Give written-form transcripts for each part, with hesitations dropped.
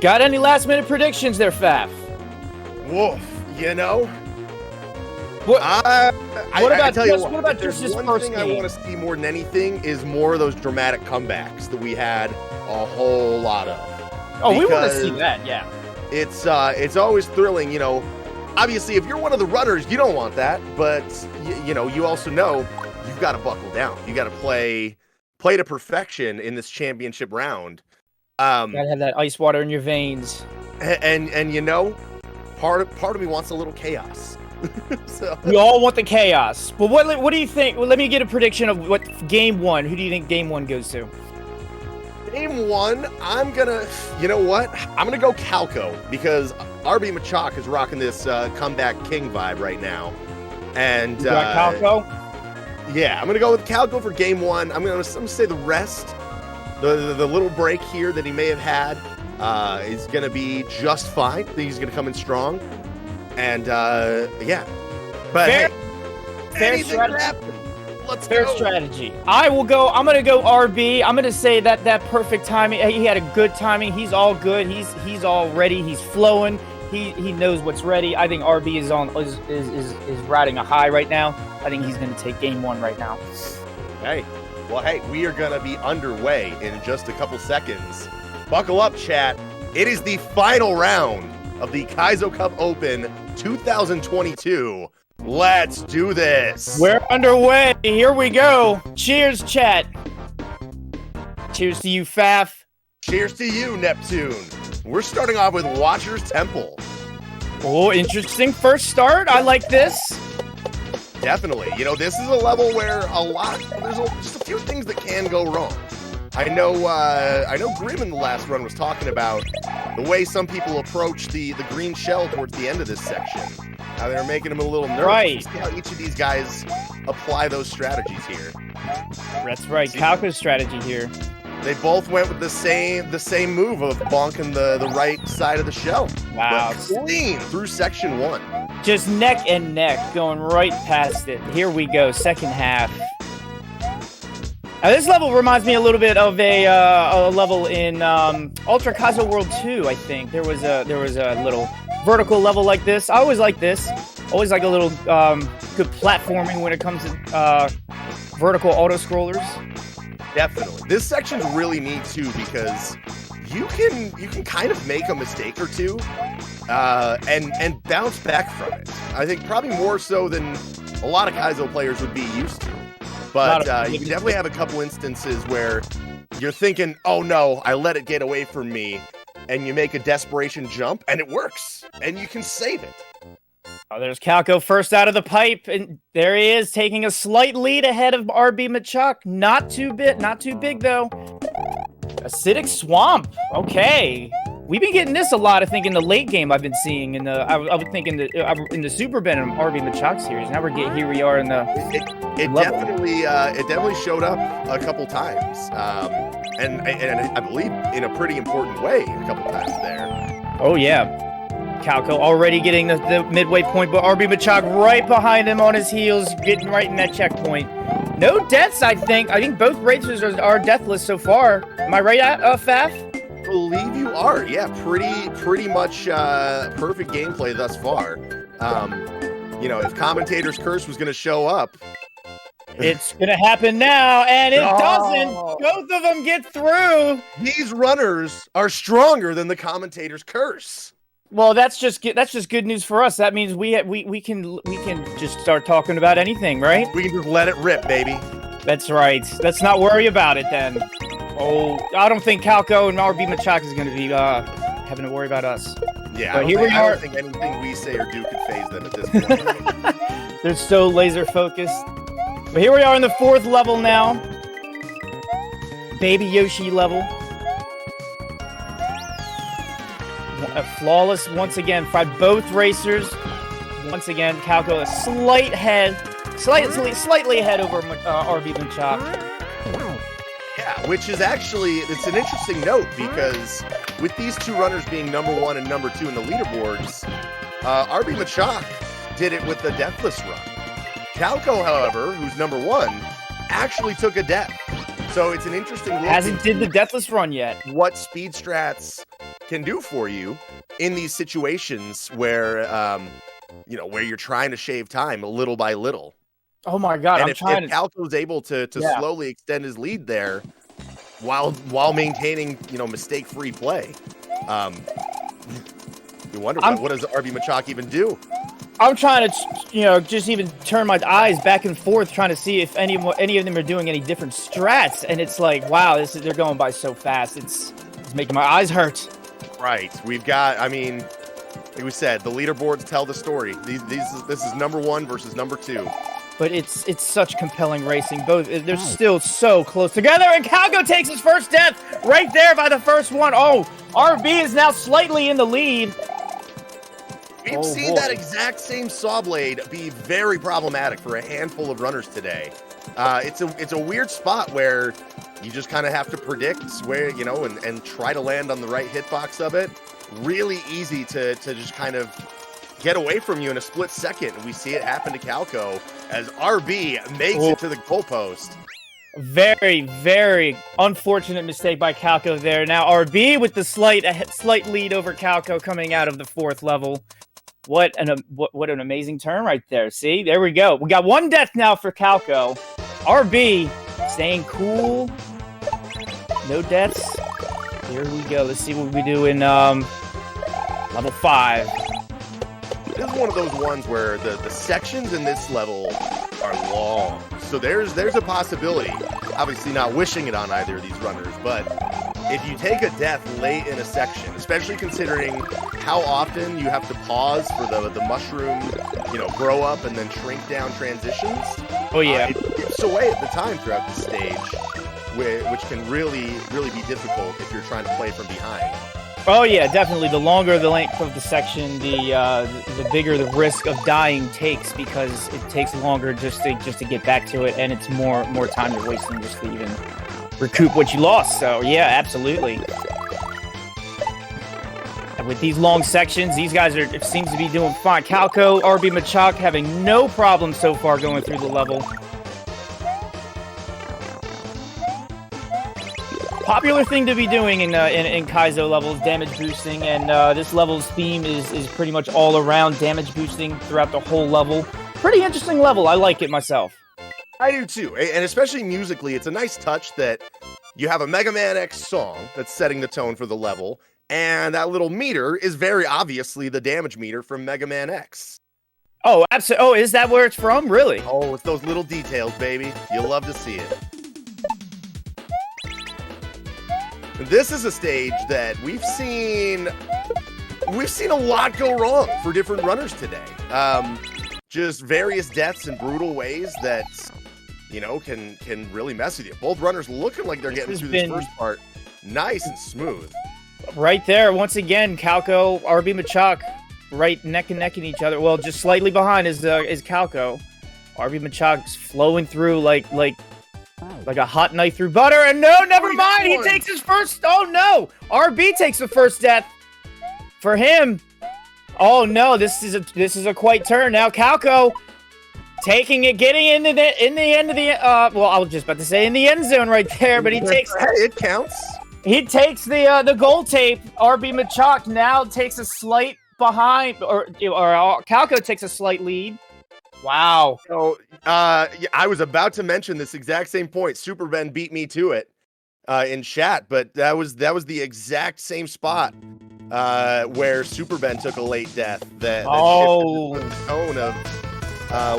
Got any last-minute predictions there, Faf? Woof, you know? What about tell you what about just this one first thing game? I want to see more than anything is more of those dramatic comebacks that we had a whole lot of. Oh, we want to see that, yeah. It's always thrilling, you know. Obviously, if you're one of the runners, you don't want that, but you know, you also know you've got to buckle down. You got to play to perfection in this championship round. Gotta have that ice water in your veins. And you know, part of me wants a little chaos. So. We all want the chaos. But what do you think? Well, let me get a prediction of what game one. Who do you think game one goes to? Game one, you know what? I'm gonna go Calco because RBMACHOK is rocking this comeback king vibe right now. And you got Calco? Yeah, I'm gonna go with Calco for game one. I'm gonna say the rest, the little break here that he may have had, is gonna be just fine. I think he's gonna come in strong. And yeah, but fair anything can happen. Let's fair go. strategy. I'm gonna go RB. I'm gonna say that perfect timing. He had a good timing. He's all good. He's all ready. He's flowing. He knows what's ready. I think RB is riding a high right now. I think he's gonna take game one right now. Hey, we are gonna be underway in just a couple seconds. Buckle up, chat. It is the final round of the Kaizo Kup Open 2022. Let's do this. We're underway. Here we go. Cheers, chat. Cheers to you, Faf. Cheers to you, Neptune. We're starting off with Watcher's Temple. Oh, interesting first start. I like this. Definitely. You know, this is a level where there's just a few things that can go wrong. I know Grim in the last run was talking about the way some people approach the green shell towards the end of this section. How they're making him a little nervous. Right. See how each of these guys apply those strategies here. That's right. Calco's strategy here. They both went with the same move of bonking the right side of the shell. Wow. But clean through section one. Just neck and neck, going right past it. Here we go, second half. Now, this level reminds me a little bit of a level in Ultra Kaizo World 2, I think. There was a little vertical level like this. I always like this. Always like a little good platforming when it comes to vertical auto-scrollers. Definitely. This section's really neat, too, because you can kind of make a mistake or two and bounce back from it. I think probably more so than a lot of Kaizo players would be used to. But you definitely have a couple instances where you're thinking, oh no, I let it get away from me, and you make a desperation jump, and it works, and you can save it. Oh, there's Calco first out of the pipe, and there he is, taking a slight lead ahead of RBMACHOK. Not too big, though. Acidic Swamp, okay. We've been getting this a lot, I think, in the late game. I've been seeing in the, I would think in the Super Venom RBMACHOK series. Now here we are in the. It definitely showed up a couple times, and I believe in a pretty important way a couple times there. Oh yeah, Calco already getting the midway point, but RBMACHOK right behind him on his heels, getting right in that checkpoint. No deaths, I think. I think both racers are deathless so far. Am I right, Faf? Believe you are. Yeah, pretty much perfect gameplay thus far. You know, if Commentator's Curse was going to show up, it's going to happen now, and it doesn't. Both of them get through. These runners are stronger than the Commentator's Curse. Well, that's just good news for us. That means we can just start talking about anything, right? We can just let it rip, baby. That's right. Let's not worry about it then. Oh, I don't think Calco and RBMACHOK is going to be having to worry about us. Yeah, I don't think anything we say or do could phase them at this point. They're so laser focused. But here we are in the fourth level now. Baby Yoshi level. A flawless once again by both racers. Once again, Calco a slightly ahead over RBMACHOK. Yeah, which is actually, it's an interesting note because with these two runners being number one and number two in the leaderboards, RBMACHOK did it with the deathless run. Calco, however, who's number one, actually took a death. So it's an interesting look. Hasn't did the deathless run yet. What speed strats can do for you in these situations where where you're trying to shave time little by little. Oh my God, And if Calco's able to slowly extend his lead there while maintaining, mistake-free play, you wonder what does RBMACHOK even do? I'm trying to, just even turn my eyes back and forth, trying to see if any of them are doing any different strats, and it's like, wow, they're going by so fast. It's making my eyes hurt. Right. We've got, like we said, the leaderboards tell the story. This is number 1 versus number 2. But it's such compelling racing. Both they're still so close together, and Calco takes his first death right there by the first one. Oh, RB is now slightly in the lead. We've seen that exact same saw blade be very problematic for a handful of runners today. It's a weird spot where you just kind of have to predict where, and try to land on the right hitbox of it. Really easy to just kind of get away from you in a split second. And we see it happen to Calco as RB makes it to the goalpost. Very, very unfortunate mistake by Calco there. Now RB with the slight lead over Calco coming out of the 4th level. What an amazing turn right there. See, there we go. We got 1 death now for Calco. RB staying cool. No deaths. Here we go. Let's see what we do in level 5. This is one of those ones where the sections in this level are long. So there's a possibility, obviously not wishing it on either of these runners, but if you take a death late in a section, especially considering how often you have to pause for the mushroom, grow up and then shrink down transitions. Oh yeah. It chips away at the time throughout the stage, which can really, really be difficult if you're trying to play from behind. Oh yeah, definitely. The longer the length of the section, the bigger the risk of dying takes, because it takes longer just to get back to it, and it's more time you're wasting just to even recoup what you lost. So yeah, absolutely. And with these long sections, these guys it seems to be doing fine. Calco, RBMACHOK having no problem so far going through the level. Popular thing to be doing in Kaizo levels, damage boosting, and this level's theme is pretty much all around damage boosting throughout the whole level. Pretty interesting level. I like it myself. I do too, and especially musically, it's a nice touch that you have a Mega Man X song that's setting the tone for the level, and that little meter is very obviously the damage meter from Mega Man X. Oh, absolutely. Oh, is that where it's from? Really? Oh, it's those little details, baby. You'll love to see it. This is a stage that we've seen a lot go wrong for different runners today. Just various deaths in brutal ways that, can really mess with you. Both runners looking like they're getting through this first part nice and smooth. Right there, once again, Calco, RBMACHOK, right neck and neck in each other. Well, just slightly behind is Calco. RBMACHOK's flowing through like a hot knife through butter, and no, never mind. He takes his first. Oh no, RB takes the first death for him. Oh no, this is a quite turn now. Calco taking it, getting in the end of the. Well, I was just about to say in the end zone right there, but he takes. It counts. He takes the goal tape. RBMACHOK now takes a slight behind, or Calco takes a slight lead. Wow. So, I was about to mention this exact same point. Super Ben beat me to it in chat, but that was the exact same spot where Super Ben took a late death. That shifted the tone of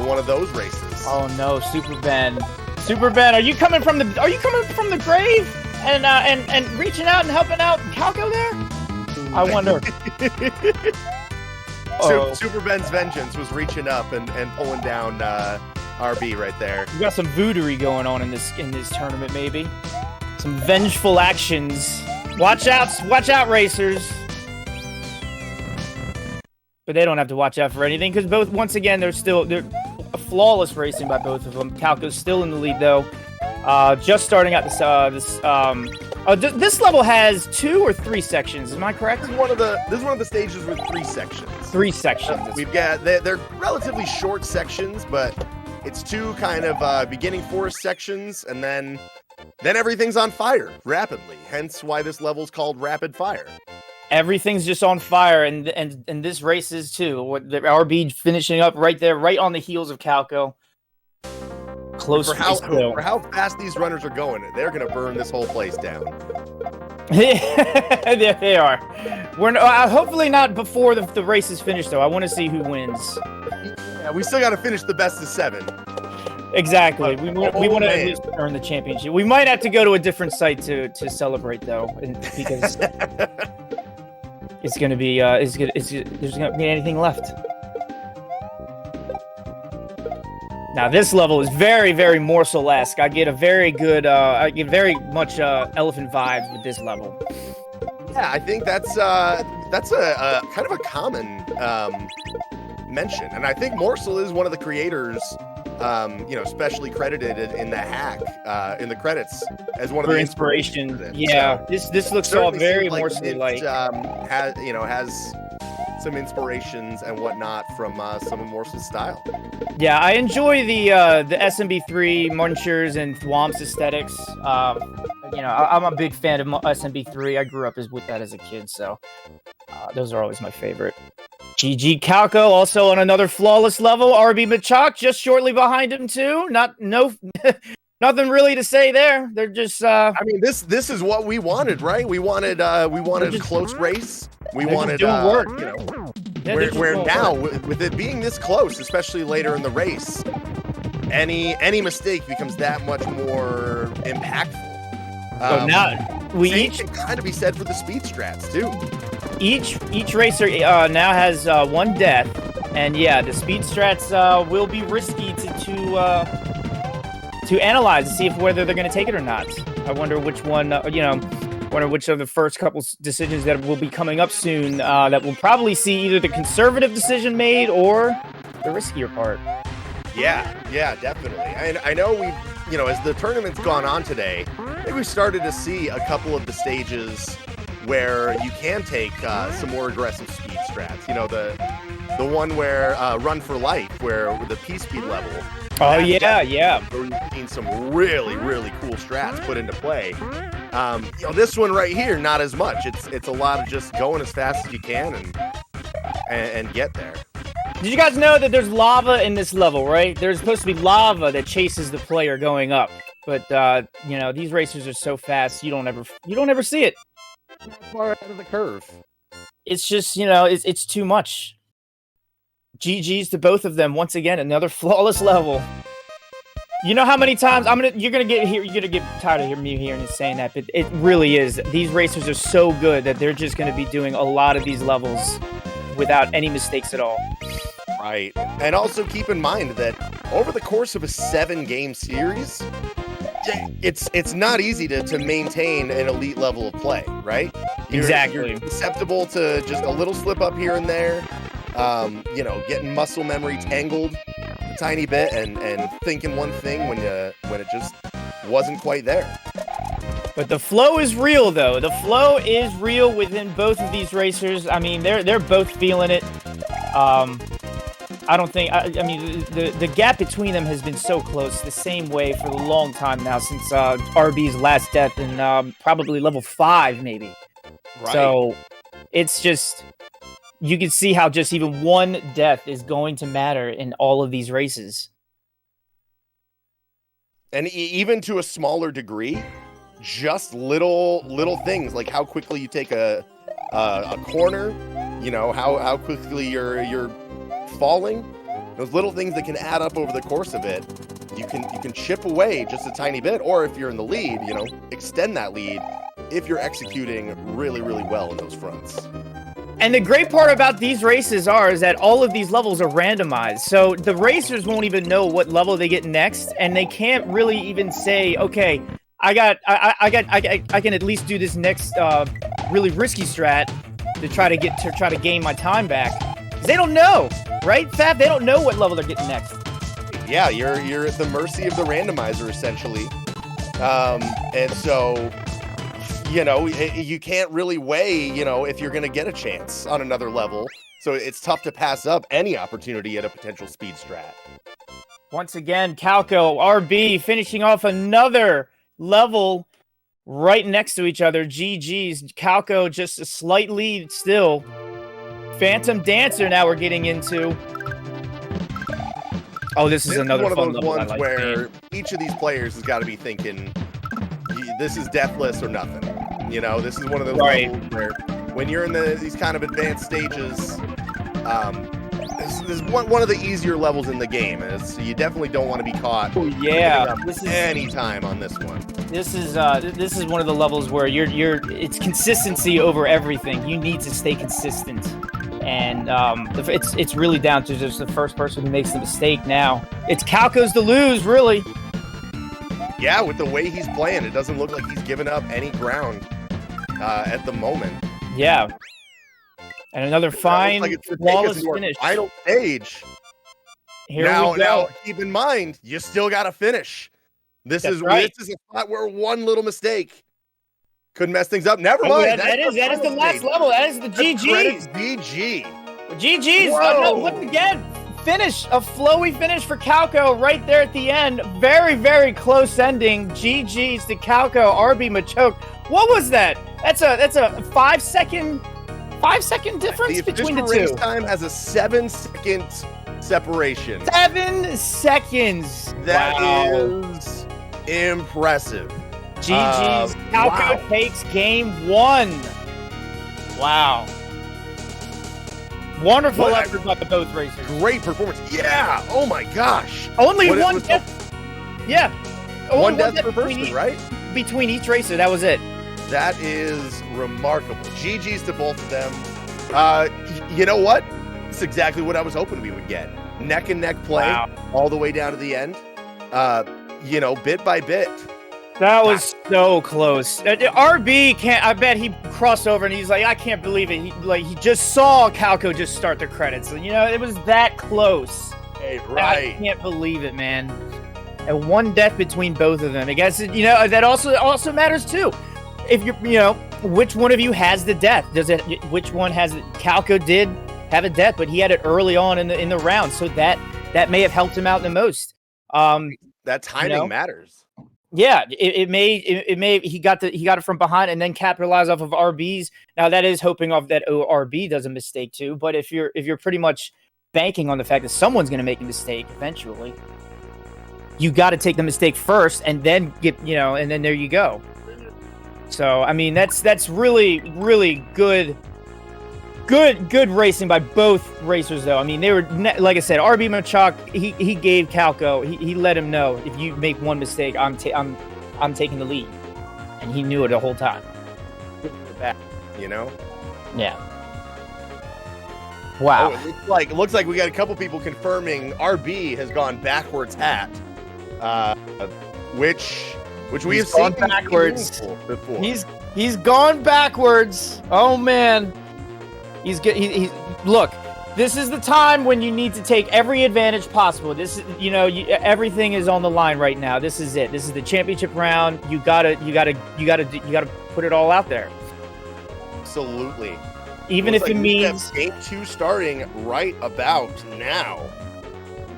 one of those races. Oh no, Super Ben! Super Ben, are you coming from the grave and reaching out and helping out Calco there? I wonder. Super Ben's vengeance was reaching up and pulling down RB right there. We got some voodoo going on in this tournament, maybe. Some vengeful actions. Watch out, racers. But they don't have to watch out for anything, because both, once again, they're a flawless racing by both of them. Calco's still in the lead though. Just starting out this level has 2 or 3 sections. Am I correct? This is one of the stages with 3 sections. 3 sections. We've got they're relatively short sections, but it's 2 kind of beginning forest sections, and then everything's on fire rapidly. Hence why this level's called Rapid Fire. Everything's just on fire, and this race is too. What the RB finishing up right there, right on the heels of Calco. Close for how fast these runners are going, they're gonna burn this whole place down. There they are. We're hopefully not before the race is finished, though. I want to see who wins. Yeah, we still got to finish the best of 7. Exactly. We want to at least earn the championship. We might have to go to a different site to celebrate, though, because it's gonna be there's gonna be anything left. Now this level is very, very morsel-esque. I get very much elephant vibes with this level. Yeah, I think that's a kind of a common mention, and I think Morsel is one of the creators, specially credited in the hack in the credits as one of the inspirations. Yeah, so this looks all very Morsel-like. Has some inspirations and whatnot from some of Morsel's style. Yeah, I enjoy the SMB3 Munchers and Thwomps aesthetics. I'm a big fan of SMB3. I grew up with that as a kid, so those are always my favorite. GG Calco also on another flawless level. RBMACHOK just shortly behind him too. Nothing really to say there. They're just. I mean, this is what we wanted, right? We wanted close race. We wanted doing work. Where now with it being this close, especially later in the race, any mistake becomes that much more impactful. So now can kind of be said for the speed strats too. Each racer now has one death, and yeah, the speed strats will be risky to analyze to see whether they're going to take it or not. I wonder which one, wonder which of the first couple decisions that will be coming up soon that we'll probably see either the conservative decision made or the riskier part. Yeah, definitely. And I know as the tournament's gone on today, I think we started to see a couple of the stages where you can take some more aggressive speed strats. The one where Run for Life, where the P-speed level. Oh, yeah. Where we've seen some really, really cool strats put into play. This one right here, not as much. It's a lot of just going as fast as you can and get there. Did you guys know that there's lava in this level, right? There's supposed to be lava that chases the player going up. But, these racers are so fast, you don't ever see it. Far out of the curve. It's just, it's too much. GG's to both of them. Once again, another flawless level. You know how many times you're gonna get tired of me hearing and saying that, but it really is. These racers are so good that they're just gonna be doing a lot of these levels without any mistakes at all. Right. And also keep in mind that over the course of a 7-game series, it's not easy to maintain an elite level of play, right? Exactly. You're susceptible to just a little slip up here and there, getting muscle memory tangled a tiny bit and thinking one thing when it just wasn't quite there. But the flow is real, though. The flow is real within both of these racers. I mean, they're both feeling it. I don't think. I mean, the gap between them has been so close, the same way for a long time now, since RB's last death in probably level 5, maybe. Right. So it's just, you can see how just even one death is going to matter in all of these races. And even to a smaller degree, just little things like how quickly you take a corner, how quickly you're falling, those little things that can add up over the course of it. You can chip away just a tiny bit, or if you're in the lead, extend that lead if you're executing really, really well in those fronts. And the great part about these races is that all of these levels are randomized. So the racers won't even know what level they get next, and they can't really even say, okay, I can at least do this next really risky strat to try to gain my time back. 'Cause they don't know, right, Fab? They don't know what level they're getting next. Yeah, you're at the mercy of the randomizer essentially, and so you can't really weigh if you're going to get a chance on another level. So it's tough to pass up any opportunity at a potential speed strat. Once again, Calco RB finishing off another level right next to each other. GG's. Calco just a slight lead still. Phantom Dancer now we're getting into. Oh, this is another one of fun those level ones where each of these players has got to be thinking, this is deathless or nothing. You know, this is one of those levels where when you're in these kind of advanced stages, this is one of the easier levels in the game. So you definitely don't want to be caught. Oh yeah, any time on this one. This is one of the levels where it's consistency over everything. You need to stay consistent, and it's really down to just the first person who makes the mistake. Now it's Calco's to lose, really. Yeah, with the way he's playing, it doesn't look like he's given up any ground at the moment. Yeah. And another fine, flawless finish. Final stage. Now, keep in mind, you still got to finish. This is a spot where one little mistake could mess things up. Never mind. That is the last level. That is the GG's. GG. GG's. Look again. Finish, a flowy finish for Calco right there at the end. Very, very close ending. GG's to Calco. RBMACHOK. What was that? That's a 5 second difference between the two. Race time has a 7-second separation. 7 seconds. That is impressive. GG's. Calco takes game 1. Wow. Wonderful effort by both racers. Great performance. Yeah. Oh my gosh. Only one death. Yeah. One death per person, right? Between each racer. That was it. That is remarkable. GG's to both of them. You know what? It's exactly what I was hoping we would get. Neck and neck play all the way down to the end. Bit by bit. That was so close. RB can't. I bet he crossed over and he's like, I can't believe it. He just saw Calco just start the credits. It was that close. Hey, right. I can't believe it, man. And one death between both of them. I guess that also matters too. If which one of you has the death? Which one has it? Calco did have a death, but he had it early on in the round, so that may have helped him out the most. That timing matters. Yeah, it may he got it from behind and then capitalized off of RB's. Now that is hoping off that RB does a mistake too. But if you're pretty much banking on the fact that someone's going to make a mistake eventually, you got to take the mistake first and then and then there you go. So I mean that's really really good racing by both racers though. I mean they were like I said, RBMACHOK he gave Calco he let him know if you make one mistake I'm taking the lead, and he knew it the whole time. Yeah. Wow. Oh, it looks like we got a couple people confirming RB has gone backwards hat, which we have seen backwards before. He's gone backwards. Oh man. He's good. Look. This is the time when you need to take every advantage possible. This is, everything is on the line right now. This is it. This is the championship round. You gotta put it all out there. Absolutely. Even if it means game 2 starting right about now.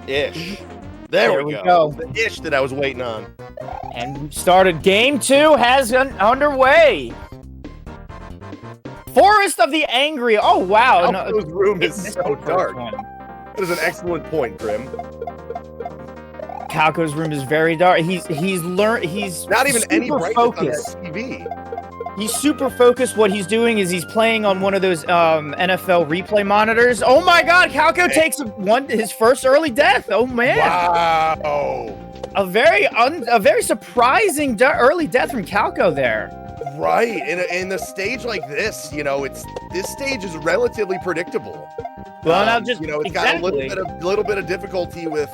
Ish. There we go. The ish that I was waiting on. And started game 2 has underway. Forest of the Angry. Oh, wow. Calco's room is so dark. That is an excellent point, Grim. Calco's room is very dark. He's not even any brightness on that TV. He's super focused. What he's doing is he's playing on one of those NFL replay monitors. Oh my God! Calco takes his first early death. Oh man! Wow! A very surprising early death from Calco there. Right, in a stage like this, this stage is relatively predictable. Well, now it's got a little bit of difficulty with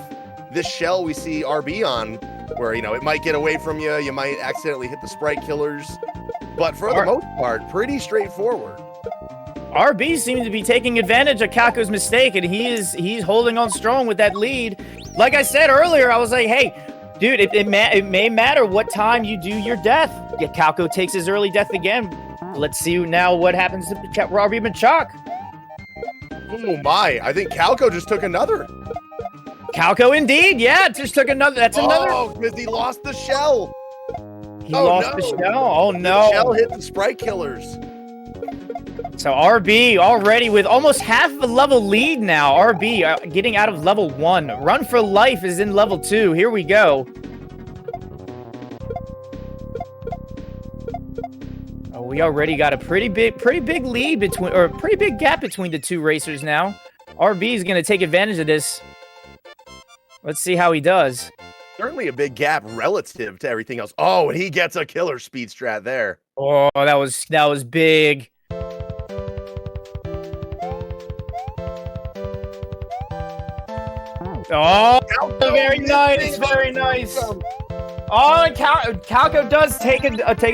this shell we see RB on, where it might get away from you. You might accidentally hit the sprite killers, but for the most part, pretty straightforward. RB seems to be taking advantage of Calco's mistake, and he's holding on strong with that lead. Like I said earlier, I was like, hey. Dude, it may matter what time you do your death. Yeah, Calco takes his early death again. Let's see now what happens to RBMACHOK. Oh my, I think Calco just took another. Calco indeed, yeah, just took another. That's another. Oh, because he lost the shell. He lost the shell. Oh, no. The shell hit the sprite killers. So RB already with almost half a level lead now. RB getting out of level 1. Run for Life is in level 2. Here we go. Oh, we already got a pretty big lead between, or a pretty big gap between the two racers now. RB is going to take advantage of this. Let's see how he does. Certainly a big gap relative to everything else. Oh, and he gets a killer speed strat there. Oh, that was big. Oh, very nice, very nice. Oh, and Calco does take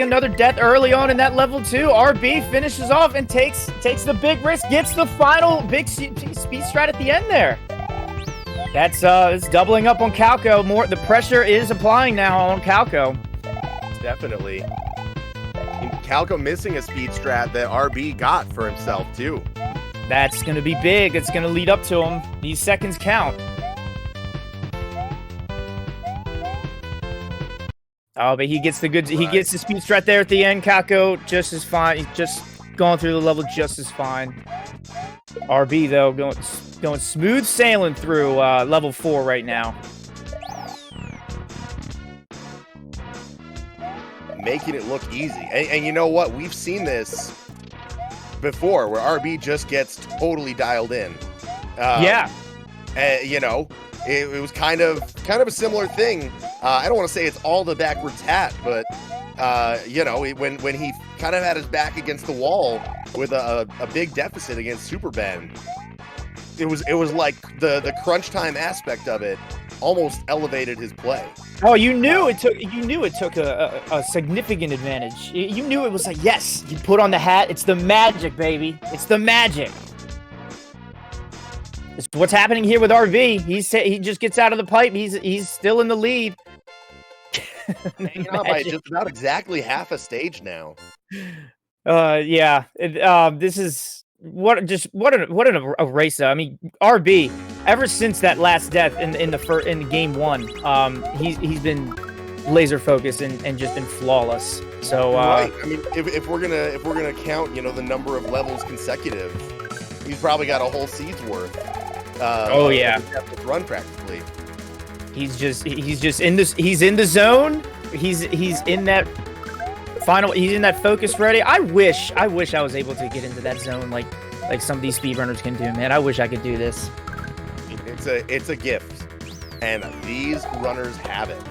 another death early on in that level 2. RB finishes off and takes the big risk, gets the final big speed strat at the end there. That's it's doubling up on Calco. More, the pressure is applying now on Calco. Definitely. Calco missing a speed strat that RB got for himself too. That's gonna be big. It's gonna lead up to him. These seconds count. Oh, but he gets the speed strat there at the end. Calco just as fine. He's just going through the level just as fine. RB though going smooth sailing through level 4 right now. Making it look easy. And you know what? We've seen this before where RB just gets totally dialed in. Yeah. You know, it was kind of a similar thing. I don't want to say it's all the backwards hat, but you know, when he kind of had his back against the wall with a big deficit against Super Ben, it was like the crunch time aspect of it almost elevated his play. Oh, you knew it took a significant advantage. You knew it was like, yes, you put on the hat. It's the magic, baby. It's the magic. It's what's happening here with RV. He just gets out of the pipe. He's still in the lead. Hanging out by just about exactly half a stage now. Yeah. This is what a race. I mean, RB. Ever since that last death in game 1, he's been laser focused and just been flawless. So right. I mean, if we're gonna count, you know, the number of levels consecutive, he's probably got a whole season's worth. Oh yeah, run practically. He's in this. He's in the zone. He's in that final. He's in that focus ready. I wish I was able to get into that zone like some of these speedrunners can do. Man, I wish I could do this. It's a gift, and these runners have it.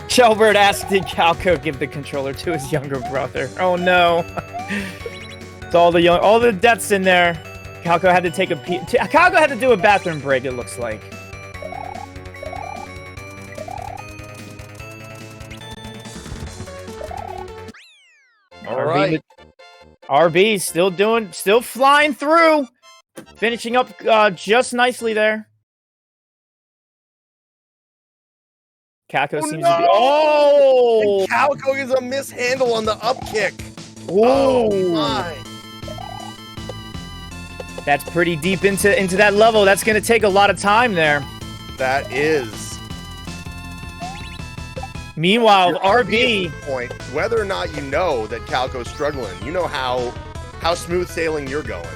Shelbert asked, did Calco give the controller to his younger brother? Oh no! It's all the deaths in there. Calco had to take Calco had to do a bathroom break, it looks like. All right. RB still flying through. Finishing up just nicely there. Calco seems to be... Oh! And Calco is a mishandle on the up kick. Ooh. Oh, my. That's pretty deep into that level. That's going to take a lot of time there. That is. Meanwhile, RB... Point, whether or not you know that Calco's struggling, you know how smooth sailing you're going.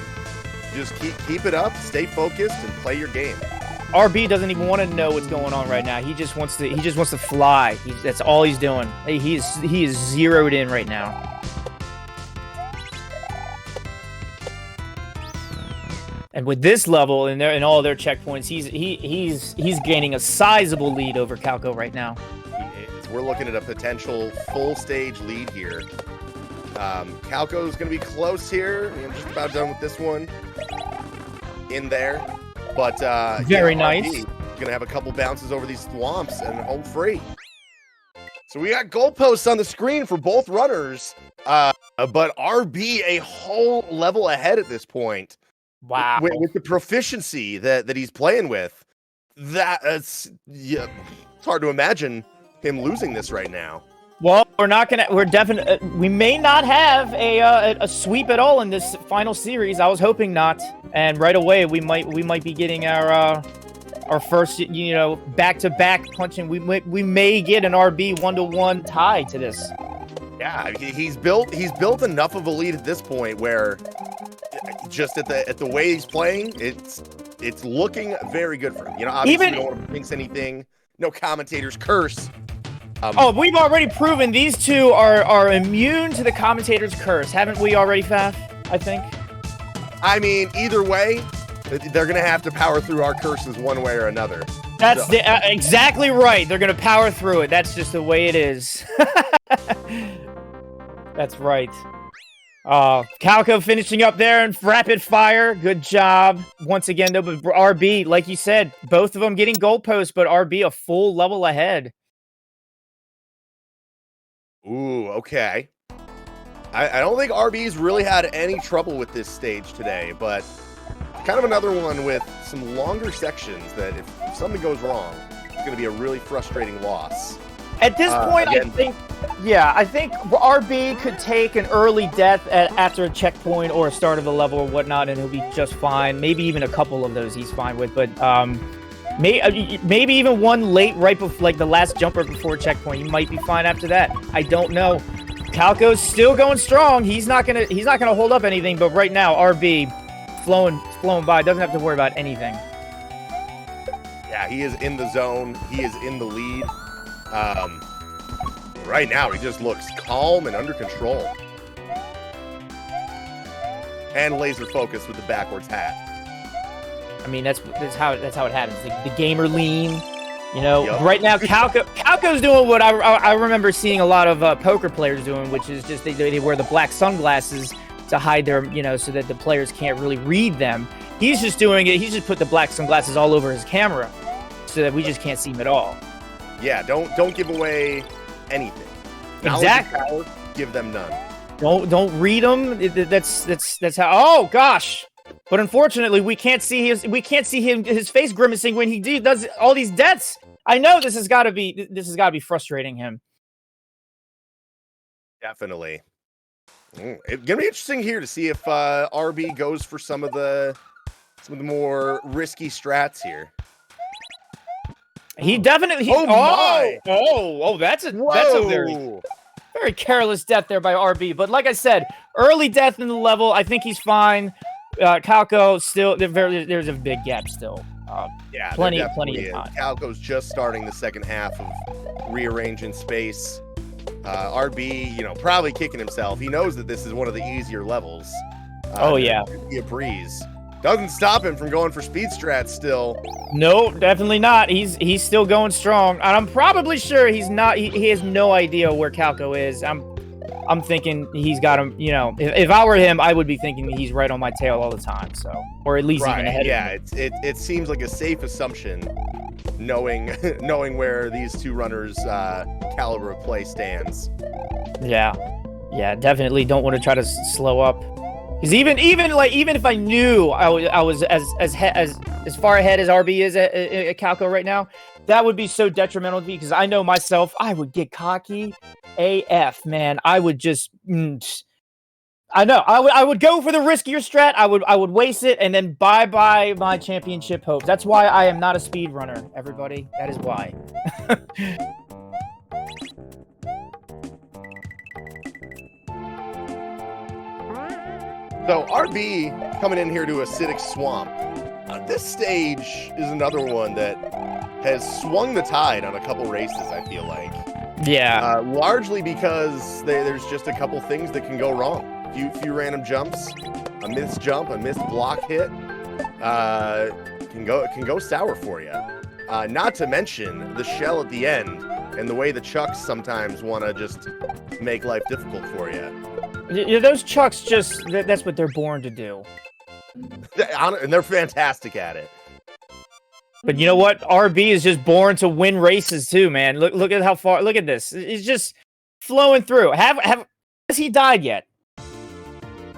Just keep it up, stay focused, and play your game. RB doesn't even want to know what's going on right now. He just wants to fly. That's all he's doing. He is zeroed in right now. And with this level and all their checkpoints, he's gaining a sizable lead over Calco right now. We're looking at a potential full stage lead here. Calco's going to be close here. I'm just about done with this one. In there. But very nice. Going to have a couple bounces over these thwomps and home free. So we got goalposts on the screen for both runners. But RB a whole level ahead at this point. Wow. With the proficiency that he's playing with. It's hard to imagine him losing this right now. Well, we may not have a sweep at all in this final series. I was hoping not, and right away we might be getting our our first, back-to-back punching. We may get an RB 1-to-1 tie to this. Yeah, he's built enough of a lead at this point where just at the way he's playing, it's looking very good for him. Obviously no one thinks anything. No commentators curse. We've already proven these two are immune to the commentator's curse, haven't we already, Faf? I think. I mean, either way, they're gonna have to power through our curses one way or another. That's exactly right. They're gonna power through it. That's just the way it is. That's right. Calco finishing up there in rapid fire. Good job. Once again, though, but RB, like you said, both of them getting goalposts, but RB a full level ahead. Ooh, okay. I don't think RB's really had any trouble with this stage today, but kind of another one with some longer sections that if something goes wrong, it's going to be a really frustrating loss. At this point, again, I think RB could take an early death after a checkpoint or a start of the level or whatnot, and he'll be just fine. Maybe even a couple of those he's fine with, but maybe even one late, right before, like the last jumper before checkpoint, he might be fine after that. I don't know. Calco's still going strong. He's not gonna hold up anything, but right now RB flowing by, doesn't have to worry about anything. Yeah, he is in the zone. He is in the lead. Right now, he just looks calm and under control. And laser focused with the backwards hat. I mean, that's how it happens. The gamer lean, Yep. Right now, Calco's doing what I remember seeing a lot of poker players doing, which is just they wear the black sunglasses to hide their, so that the players can't really read them. He's just doing it. He's just put the black sunglasses all over his camera so that we just can't see him at all. Yeah, don't give away anything. Exactly. Power, give them none. Don't read them. That's how. Oh gosh. But unfortunately, we can't see his face grimacing when he does all these deaths. I know this has got to be frustrating him. Definitely. It's gonna be interesting here to see if RB goes for some of the more risky strats here. He definitely. That's a very careless death there by RB. But like I said, early death in the level. I think he's fine. Calco still there's a big gap still. Yeah, plenty of time. Calco's just starting the second half of rearranging space. RB, probably kicking himself. He knows that this is one of the easier levels. Be a breeze. Doesn't stop him from going for speed strats still. No, definitely not. He's still going strong. And I'm probably sure he's not. He has no idea where Calco is. I'm thinking he's got him. If I were him, I would be thinking he's right on my tail all the time. So, or at least even ahead. Yeah, of me. it seems like a safe assumption, knowing where these two runners' caliber of play stands. Yeah, definitely don't want to try to slow up. Because even if I knew I was as far ahead as RB is at Calco right now, that would be so detrimental to me. Because I know myself, I would get cocky AF, man. I would just, I would go for the riskier strat. I would waste it and then bye my championship hopes. That's why I am not a speed runner, everybody. That is why. So RB coming in here to Acidic Swamp. This stage is another one that has swung the tide on a couple races, I feel like. Yeah. Largely because there's just a couple things that can go wrong. Few random jumps, a missed jump, a missed block hit, can go sour for you. Not to mention the shell at the end and the way the chucks sometimes want to just make life difficult for you. Yeah, those chucks that's what they're born to do. And they're fantastic at it. But you know what? RB is just born to win races too, man. Look at how far. Look at this. He's just flowing through. Has he died yet?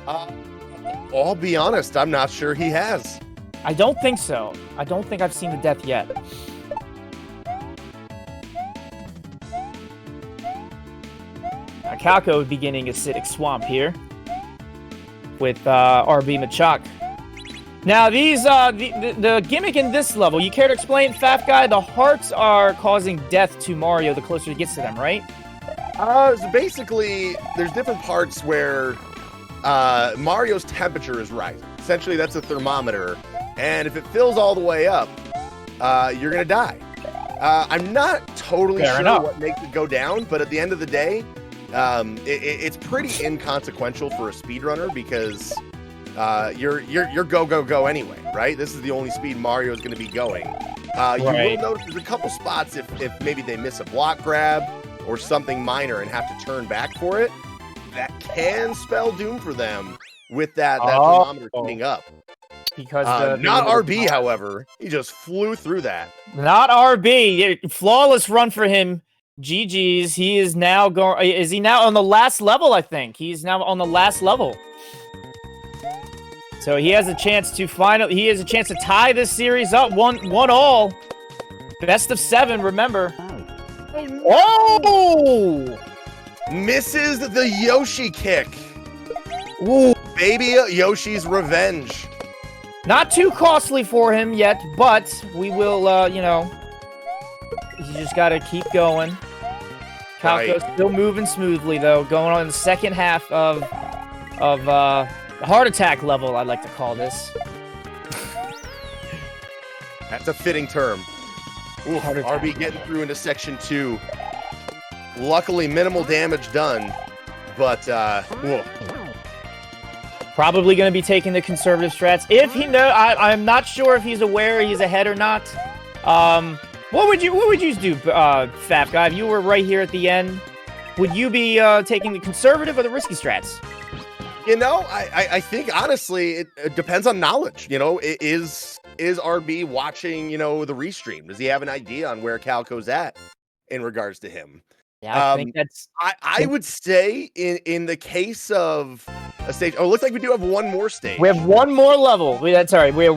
I'll be honest. I'm not sure he has. I don't think so. I don't think I've seen the death yet. Calco beginning Acidic Swamp here with RBMACHOK. Now, these the gimmick in this level, you care to explain, Faf Guy? The hearts are causing death to Mario the closer he gets to them, right? So basically, there's different parts where Mario's temperature is rising. Essentially, that's a thermometer, and if it fills all the way up, you're gonna die. I'm not totally sure what makes it go down, but at the end of the day, it's pretty inconsequential for a speedrunner because you're go anyway, right? This is the only speed Mario is going to be going. You will notice there's a couple spots if maybe they miss a block grab or something minor and have to turn back for it, that can spell doom for them with that thermometer heating up. Because not RB, however, he just flew through that. Not RB, flawless run for him. GG's. He is now going. Is he now on the last level? I think he's now on the last level. So he has a chance to He has a chance to tie this series up 1-1. Best of 7. Remember. Oh! Misses the Yoshi kick. Ooh. Baby Yoshi's revenge. Not too costly for him yet, but we will, you just got to keep going. Calco's still moving smoothly, though, going on in the second half of heart attack level, I'd like to call this. That's a fitting term. Ooh, RB getting through into section 2. Luckily, minimal damage done, but probably going to be taking the conservative strats. If he I'm not sure if he's aware he's ahead or not. What would you do, Faf Guy? If you were right here at the end, would you be taking the conservative or the risky strats? I think honestly it depends on knowledge. Is RB watching the restream? Does he have an idea on where Calco's at in regards to him? Yeah, I think that's. I would say in the case of a stage. Oh, it looks like we do have one more stage. We have one more level. We have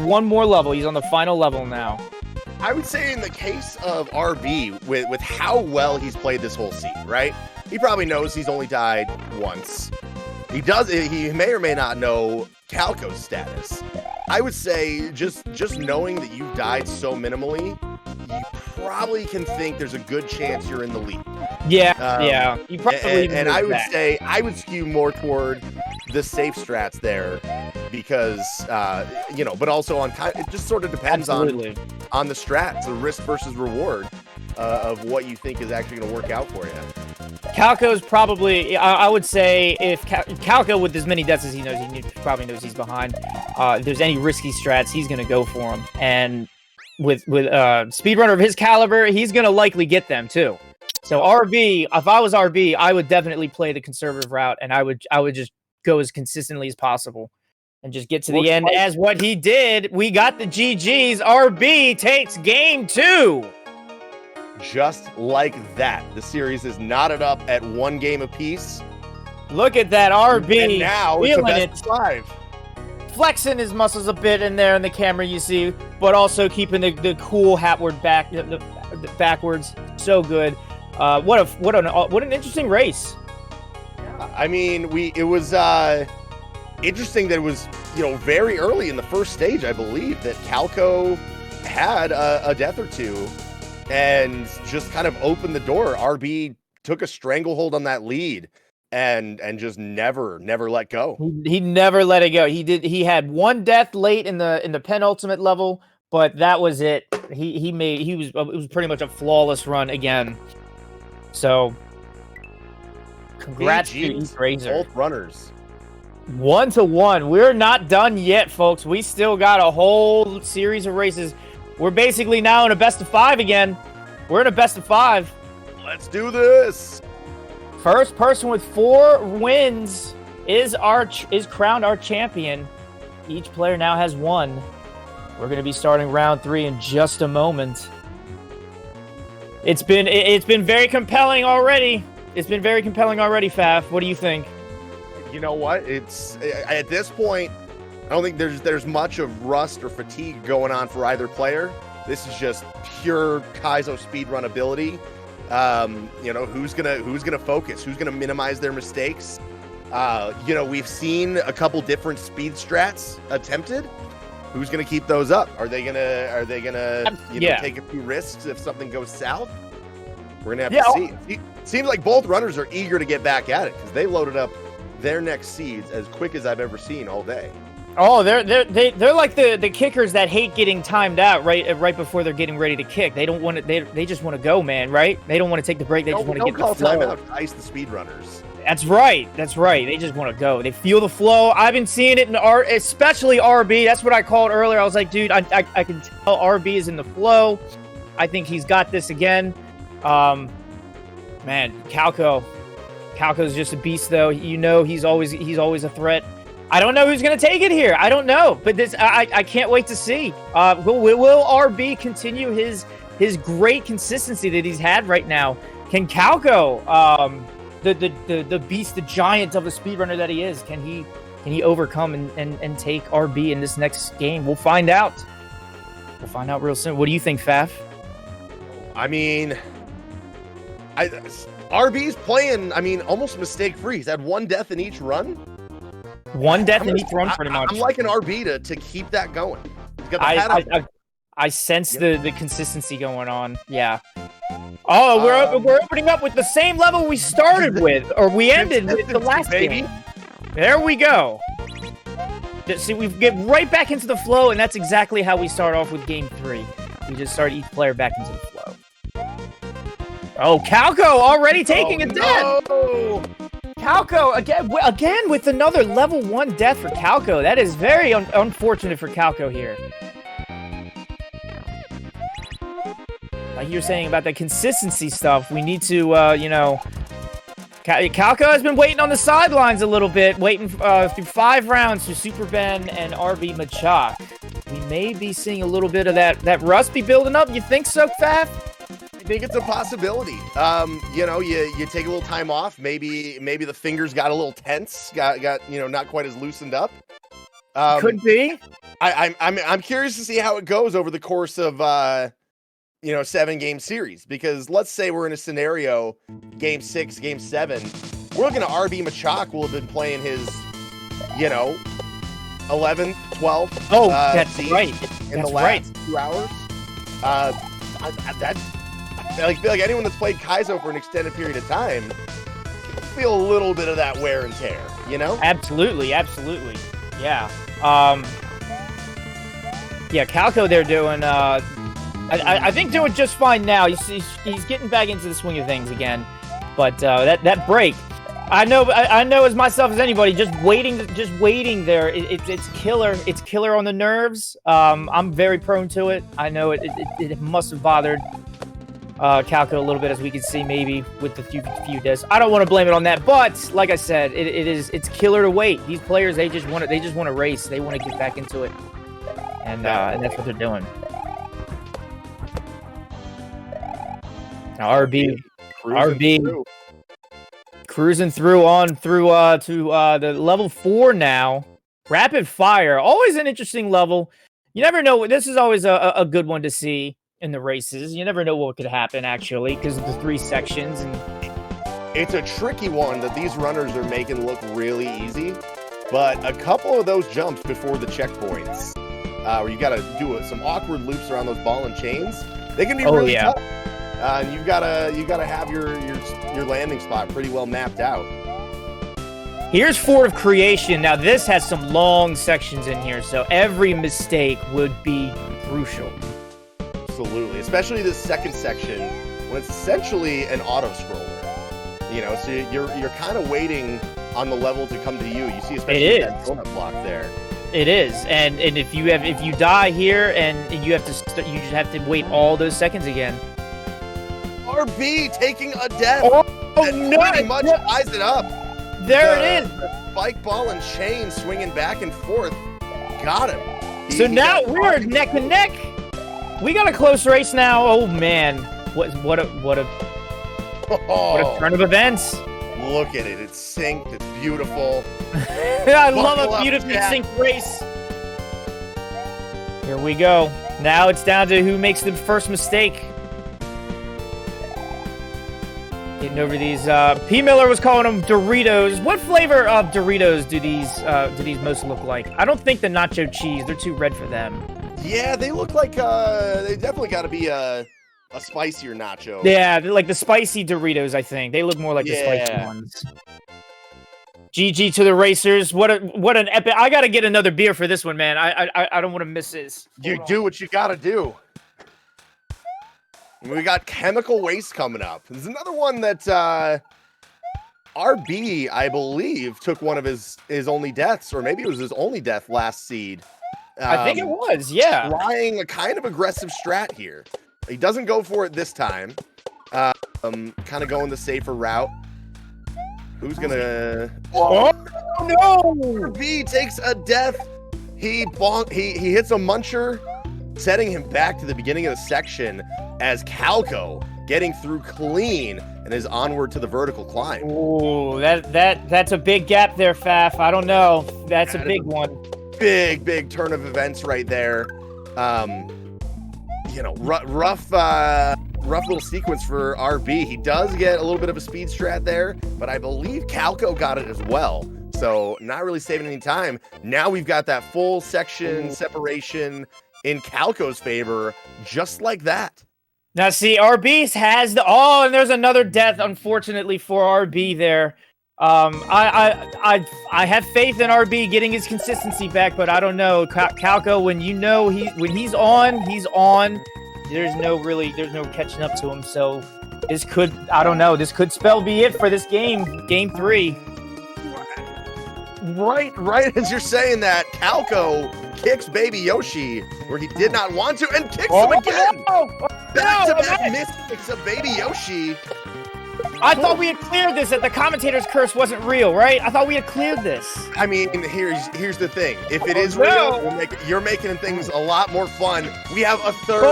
one more level. He's on the final level now. I would say in the case of RB, with how well he's played this whole scene, right? He probably knows he's only died once. He may or may not know Calco's status. I would say just knowing that you've died so minimally, you probably can think there's a good chance you're in the lead. Yeah. You probably and I would say I would skew more toward the safe strats there because but also on it just sort of depends on the strats, the risk versus reward of what you think is actually going to work out for you. Calco's probably, I would say, if Calco, with as many deaths as he knows, he probably knows he's behind. If there's any risky strats, he's going to go for them. And with speedrunner of his caliber, he's going to likely get them too. So RB, if I was RB, I would definitely play the conservative route, and I would just go as consistently as possible and just get to the end as what he did. We got the GGs. RB takes game 2. Just like that, the series is knotted up at 1 game apiece. Look at that RB. And now it's a best of 5. Flexing his muscles a bit in there in the camera, you see, but also keeping the cool hatward back, the backwards. So good. What an interesting race. Yeah, I mean, it was interesting that it was very early in the first stage, I believe, that Calco had a death or two. And just kind of opened the door. RB took a stranglehold on that lead and just never let go. He never let it go. He had one death late in the penultimate level, but that was it. It was pretty much a flawless run again. So congrats to East Razor. Both runners. 1-1. We're not done yet, folks. We still got a whole series of races. We're basically now in a best of 5 again. We're in a best of 5. Let's do this. First person with 4 wins is crowned our champion. Each player now has 1. We're going to be starting round 3 in just a moment. It's been very compelling already. Faf. What do you think? You know what? It's at this point, I don't think there's much of rust or fatigue going on for either player. This is just pure Kaizo speedrun ability. Who's gonna focus? Who's gonna minimize their mistakes? We've seen a couple different speed strats attempted. who's gonna keep those up? Are they gonna Yeah. take a few risks if something goes south? We're gonna have to see. It seems like both runners are eager to get back at it because they loaded up their next seeds as quick as I've ever seen all day. Oh, they're like the kickers that hate getting timed out right before they're getting ready to kick. They don't want to. They just want to go, man. Right? They don't want to take the break. They just want to get the flow. Don't call timeout to ice the speedrunners. That's right. That's right. They just want to go. They feel the flow. I've been seeing it in especially RB. That's what I called earlier. I was like, dude, I can tell RB is in the flow. I think he's got this again. Man, Calco's just a beast, though. You know, he's always a threat. I don't know who's going to take it here. I don't know, but this I can't wait to see. Will RB continue his great consistency that he's had right now? Can Calco, the beast, the giant of a speedrunner that he is, can he overcome and take RB in this next game? We'll find out. We'll find out real soon. What do you think, Faf? I mean, RB's playing, almost mistake-free. He's had one death in each run. One death in each run, pretty much. I'm liking RB to keep that going. He's got the hat I sense the consistency going on. Yeah. Oh, we're opening up with the same level we started with, or we ended with the last game. There we go. See, we get right back into the flow, and that's exactly how we start off with Game 3. We just start each player back into the flow. Oh, Calco already taking a death. No. Calco, again with another level 1 death for Calco. That is very unfortunate for Calco here. Like you were saying about the consistency stuff, we need to, Calco has been waiting on the sidelines a little bit, waiting through 5 rounds for Super Ben and RBMACHOK. We may be seeing a little bit of that rust be building up. You think so, Faf? I think it's a possibility. You take a little time off. Maybe the fingers got a little tense. Got not quite as loosened up. Could be. I'm curious to see how it goes over the course of 7-game series, because let's say we're in a scenario, game 6, game 7, we're looking at RBMACHOK will have been playing his 11th, 12th. Oh, that's right. In the last 2 hours. I feel like anyone that's played Kaizo for an extended period of time feel a little bit of that wear and tear, Absolutely. Yeah. Calco, they're doing I think doing just fine now. He's getting back into the swing of things again. But that break, I know as myself as anybody, just waiting there. It's killer. It's killer on the nerves. I'm very prone to it. I know it must have bothered Calco a little bit, as we can see maybe with the few deaths. I don't want to blame it on that, but like I said, it's killer to wait. These players, they just want to race. They want to get back into it, and that's what they're doing. Now, RB cruising through to the level 4 now. Rapid fire, always an interesting level. You never know. This is always a good one to see in the races. You never know what could happen, actually, because of the 3 sections. And it's a tricky one that these runners are making look really easy, but a couple of those jumps before the checkpoints, where you got to do some awkward loops around those ball and chains, they can be really tough. And you gotta have your landing spot pretty well mapped out. Here's Fort of Creation. Now this has some long sections in here, so every mistake would be crucial. Absolutely, especially this second section when it's essentially an auto scroller. So you're kind of waiting on the level to come to you. You see, especially that donut block there. It is, and if you die here and you have to you just have to wait all those seconds again. RB taking a death. Oh no! Pretty much ties it up. There it is. The spike ball and chain swinging back and forth. Got him. So now we're neck and neck. We got a close race now. Oh man, what a turn of events. Look at it. It's synced. It's beautiful. I love a beautifully synced race. Here we go. Now it's down to who makes the first mistake. Getting over these. P. Miller was calling them Doritos. What flavor of Doritos do these most look like? I don't think the nacho cheese. They're too red for them. Yeah, they look like they definitely got to be a spicier nacho. Yeah, they're like the spicy Doritos. I think they look more like the spicy ones. GG to the racers. What an epic! I gotta get another beer for this one, man. I don't want to miss this. You do what you gotta do. We got chemical waste coming up. There's another one that RB, I believe, took one of his only deaths, or maybe it was his only death last seed. I think it was, yeah. Trying a kind of aggressive strat here. He doesn't go for it this time. Kind of going the safer route. Who's gonna? Oh no! RB takes a death. He hits a muncher, setting him back to the beginning of the section as Calco getting through clean and is onward to the vertical climb. Ooh, that's a big gap there, Faf. I don't know. That's a big one. Big turn of events right there. Rough little sequence for RB. He does get a little bit of a speed strat there, but I believe Calco got it as well. So not really saving any time. Now we've got that full section separation in Calco's favor, just like that. Now see, RB has and there's another death, unfortunately, for RB there. I have faith in RB getting his consistency back, but I don't know. Calco, when he's on. There's no catching up to him. So this could spell be it for this game 3. Right as you're saying that, Calco kicks Baby Yoshi where he did not want to and kicks him again. Back-to-back mistakes of Baby Yoshi. I thought we had cleared this, that the commentator's curse wasn't real, right? I thought we had cleared this. I mean, here's the thing. If it is real, you're making things a lot more fun. We have a third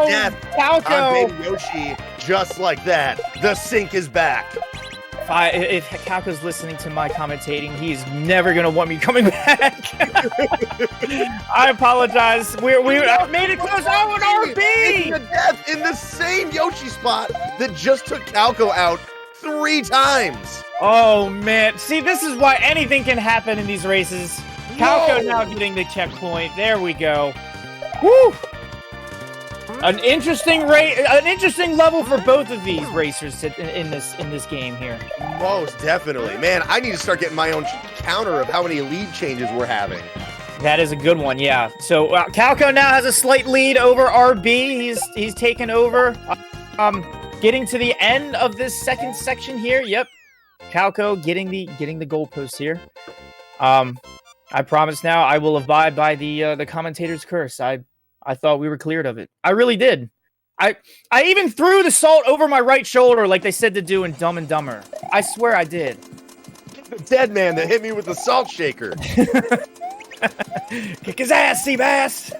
death Calco. on Baby Yoshi, just like that. The sync is back. If Calco's listening to my commentating, he's never gonna want me coming back. I apologize. We made it close. Oh, an RB! A death in the same Yoshi spot that just took Calco out 3 times. Oh man! See, this is why anything can happen in these races. Calco now getting the checkpoint. There we go. Woo! An interesting level for both of these racers in this game here. Most definitely, man. I need to start getting my own counter of how many lead changes we're having. That is a good one, yeah. So Calco now has a slight lead over RB. He's taken over. Getting to the end of this second section here. Yep, Calco getting the goalpost here. I promise now I will abide by the commentator's curse. I thought we were cleared of it. I really did. I even threw the salt over my right shoulder like they said to do in Dumb and Dumber. I swear I did. The dead man that hit me with the salt shaker. Kick his ass, Seabass!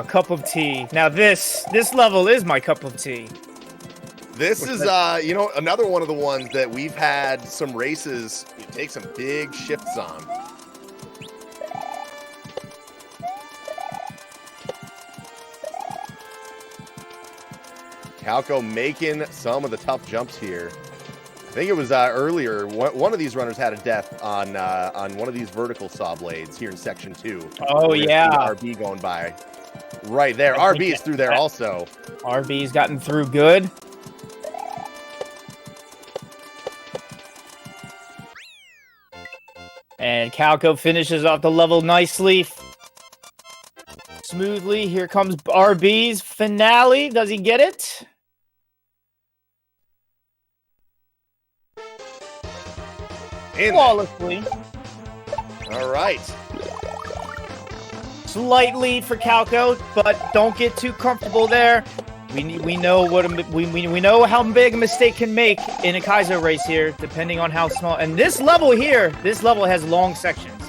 Cup of tea. Now this level is my cup of tea. This is another one of the ones that we've had some races take some big shifts on. Calco making some of the tough jumps here. I think it was earlier. One of these runners had a death on one of these vertical saw blades here in section 2. Oh yeah, RB going by right there. RB is through there also. RB's gotten through good. And Calco finishes off the level nicely. Smoothly. Here comes RB's finale. Does he get it? Flawlessly. All right. Slight lead for Calco, but don't get too comfortable there. We know we know how big a mistake can make in a Kaizo race here, depending on how small. And this level has long sections.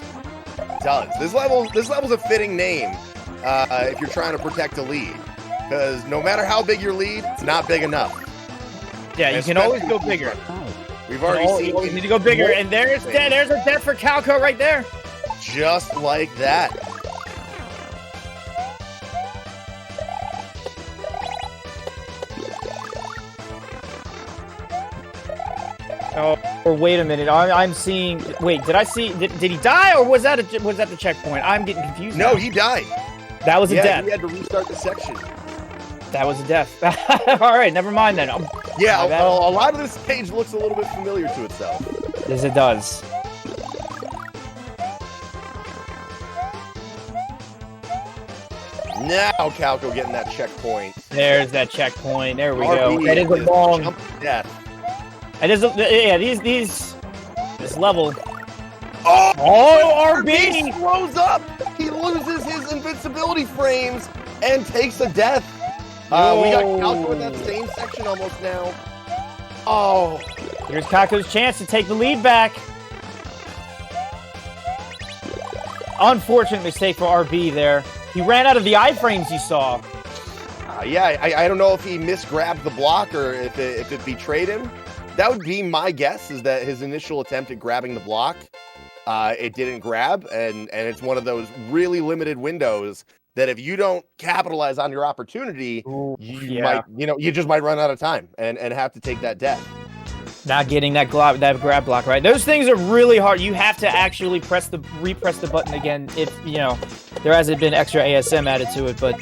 It does. This level's a fitting name if you're trying to protect a lead, because no matter how big your lead, it's not big enough. Yeah, you can always go bigger. We've already seen. You need to go bigger, and there's a death for Calco right there. Just like that. Oh, or wait a minute. I'm seeing. Wait, did I see? Did he die, or was that the checkpoint? I'm getting confused. No, now. he died. That was a death. He had to restart the section. That was a death. All right, never mind then. Yeah, a lot of this stage looks a little bit familiar to itself. Yes, it does. Now Calco getting that checkpoint. There's that checkpoint. There we RB go. That is a long. jump to death. That is this level. Oh, RB slows up. He loses his invincibility frames and takes a death. We got Calco in that same section almost now. Oh, here's Calco's chance to take the lead back. Unfortunate mistake for RB there. He ran out of the iframes you saw. Yeah, I don't know if he misgrabbed the block or if it betrayed him. That would be my guess, is that his initial attempt at grabbing the block, it didn't grab, and it's one of those really limited windows that if you don't capitalize on your opportunity, you just might run out of time and have to take that death. Not getting that grab block right. Those things are really hard. You have to actually repress the button again if there hasn't been extra ASM added to it, but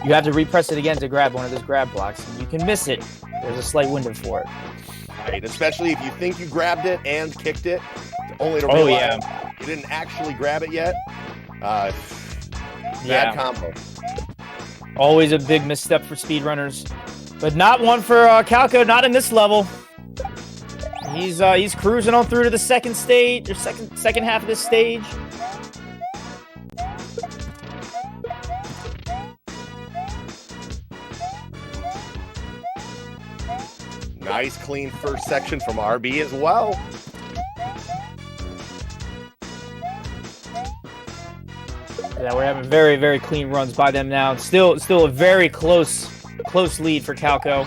you have to repress it again to grab one of those grab blocks. And you can miss it. There's a slight window for it. Right, especially if you think you grabbed it and kicked it, only to realize you didn't actually grab it yet. Bad combo. Always a big misstep for speedrunners, but not one for Calco. Not in this level. He's cruising on through to the second stage, or second half of this stage. Nice clean first section from RB as well. Yeah, we're having very, very clean runs by them now. Still a very close lead for Calco.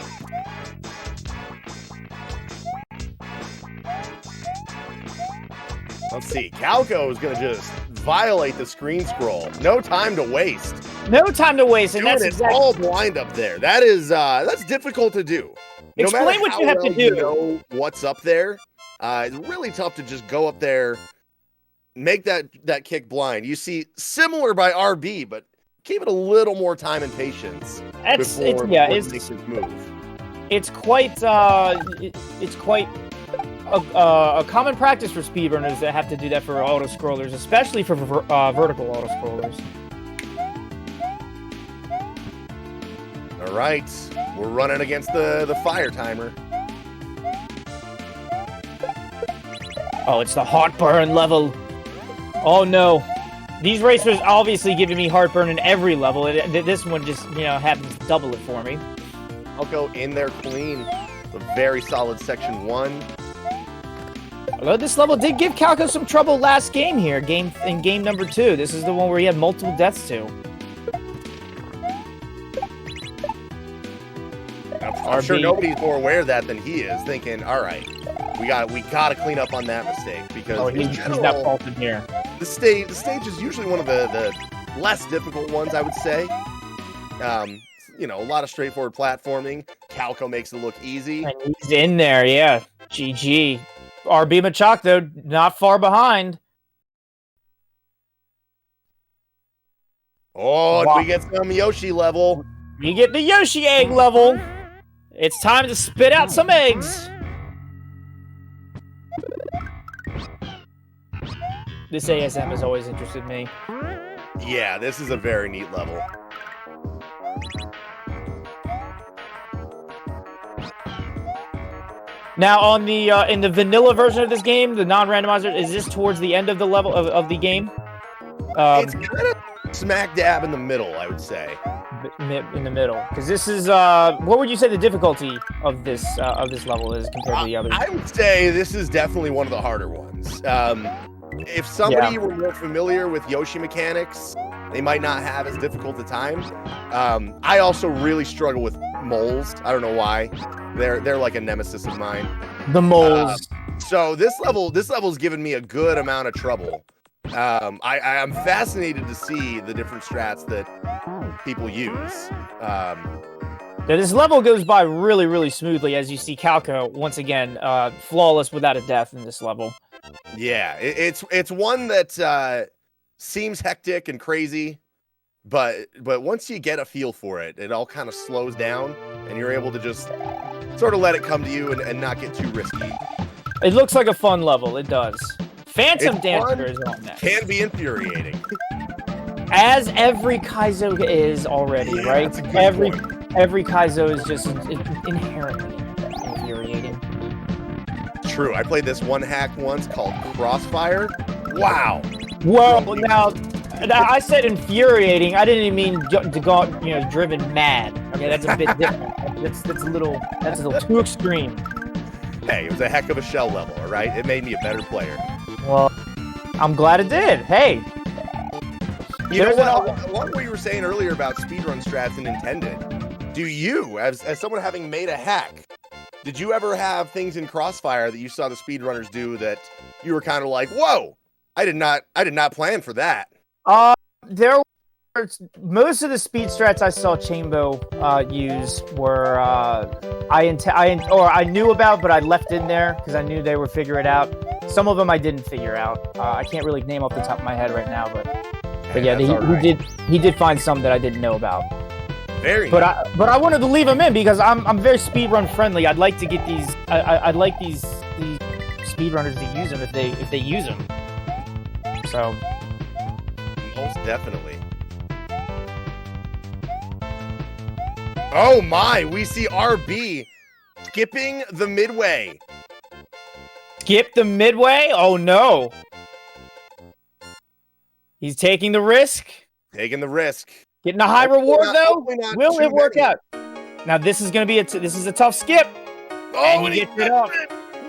Let's see. Calco is going to just violate the screen scroll. No time to waste. No time to waste, and that's all blind up there. That is that's difficult to do. Explain what you have to do. You know what's up there. It's really tough to just go up there, make that kick blind. You see, similar by RB, but give it a little more time and patience before makes his move. It's quite a common practice for speedrunners that have to do that for auto scrollers, especially for vertical auto scrollers. All right, we're running against the fire timer. Oh, it's the heartburn level. Oh no, these racers obviously giving me heartburn in every level. This one just happens to double it for me. I'll go in there clean. It's a very solid section 1. Although this level did give Calco some trouble last game here, in game number 2. This is the one where he had multiple deaths to. I'm sure nobody's more aware of that than he is, thinking, all right, we got to clein up on that mistake, because he's not faulted here. The stage is usually one of the less difficult ones, I would say. A lot of straightforward platforming. Calco makes it look easy. And he's in there, yeah. GG. RBMACHOK, though, not far behind. Oh, and we get some Yoshi level. You get the Yoshi egg level. It's time to spit out some eggs. This ASM has always interested me. Yeah, this is a very neat level. Now, on the in the vanilla version of this game, the non-randomizer, is this towards the end of the level of the game? It's kind of smack dab in the middle, I would say. In the middle, because this is what would you say the difficulty of this level is compared to the others? I would say this is definitely one of the harder ones. If somebody were more familiar with Yoshi mechanics, they might not have as difficult a time. I also really struggle with moles. I don't know why. They're like a nemesis of mine. The moles. So this level's given me a good amount of trouble. I'm fascinated to see the different strats that people use. Now, this level goes by really, really smoothly, as you see Calco, once again, flawless without a death in this level. Yeah, it's one that seems hectic and crazy, but once you get a feel for it, it all kind of slows down, and you're able to just sort of let it come to you and not get too risky. It looks like a fun level. It does. Phantom Dancer is on that. Can be infuriating. As every Kaizo is already, right? That's a good point. Every Kaizo is just inherently infuriating. True. I played this one hack once called Crossfire. Wow. Whoa! Now I said infuriating. I didn't even mean driven mad. Okay, that's a bit different. That's a little too extreme. Hey, it was a heck of a shell level. All right, it made me a better player. Well, I'm glad it did. Hey. You know what? Along what you were saying earlier about speedrun strats and intended, do you, as someone having made a hack, did you ever have things in Crossfire that you saw the speedrunners do that you were kind of like, whoa, I did not plan for that? There were most of the speed strats I saw Chambo use were I knew about, but I left in there because I knew they would figure it out. Some of them I didn't figure out. I can't really name off the top of my head right now, but yeah, he did find some that I didn't know about. Very but nice. I wanted to leave them in because I'm very speedrun friendly. I'd like to get these. I'd like these speedrunners to use them if they use them. So most definitely. Oh my! We see RB skipping the midway. Skip the midway? Oh no! He's taking the risk. Taking the risk. Getting a high reward though. Will it work out? Now this is going to be this is a tough skip. Oh, and he gets it up.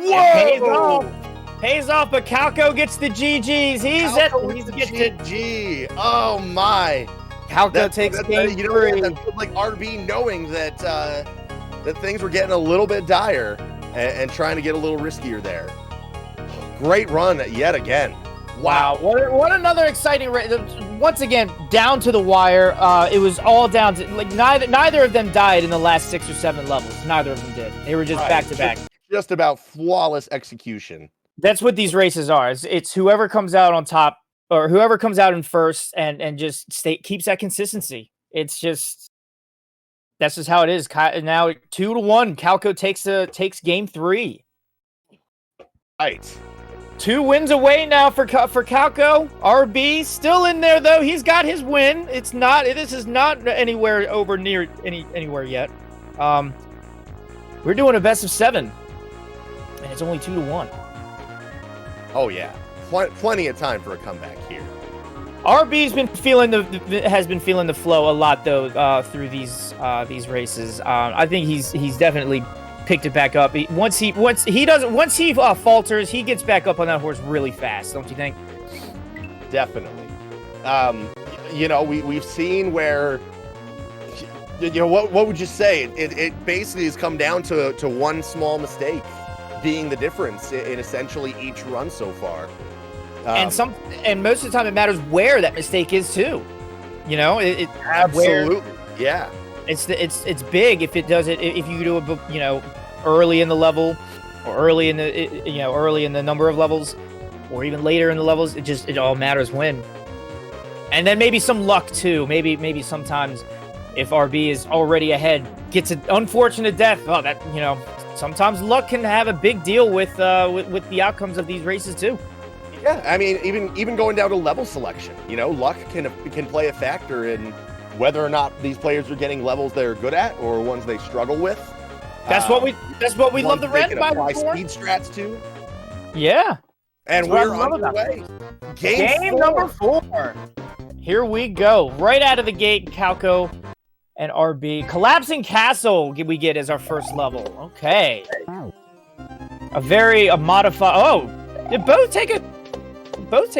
Whoa! Pays off, but Calco gets the GGs. He's the GG. Oh my! Calco takes game 3. That feels like RB knowing that that things were getting a little bit dire and trying to get a little riskier there. Great run yet again. Wow, what another exciting race. Once again, down to the wire. It was all down to, like, neither of them died in the last 6 or 7 levels. Neither of them did. They were just back to back. Just about flawless execution. That's what these races are. It's whoever comes out on top or whoever comes out in first and just keeps that consistency. It's just that's just how it is. Now 2-1. Calco takes game 3. Right. 2 wins away now for Calco. RB still in there though. He's got his win. This is not anywhere over near anywhere yet. We're doing a best of 7, and it's only 2-1. Oh yeah, plenty of time for a comeback here. RB's been feeling the flow a lot though through these races. I think he's definitely picked it back up. Once he falters, he gets back up on that horse really fast, don't you think? Definitely. We've seen where, what would you say? It basically has come down to one small mistake being the difference in essentially each run so far. And most of the time it matters where that mistake is too. Absolutely. Yeah. It's big if it does it if you do it early in the level or early in the number of levels or even later in the levels. It all matters when. And then maybe some luck too. Maybe sometimes if RB is already ahead, gets an unfortunate death. Oh, that sometimes luck can have a big deal with the outcomes of these races too. Yeah, I mean even going down to level selection, luck can play a factor in whether or not these players are getting levels they're good at or ones they struggle with. That's what we love the red apply speed strats to. Yeah. And we're underway. Game number 4. Here we go. Right out of the gate, Calco and RB. Collapsing Castle we get as our first level. Okay. A modified. Oh, they both take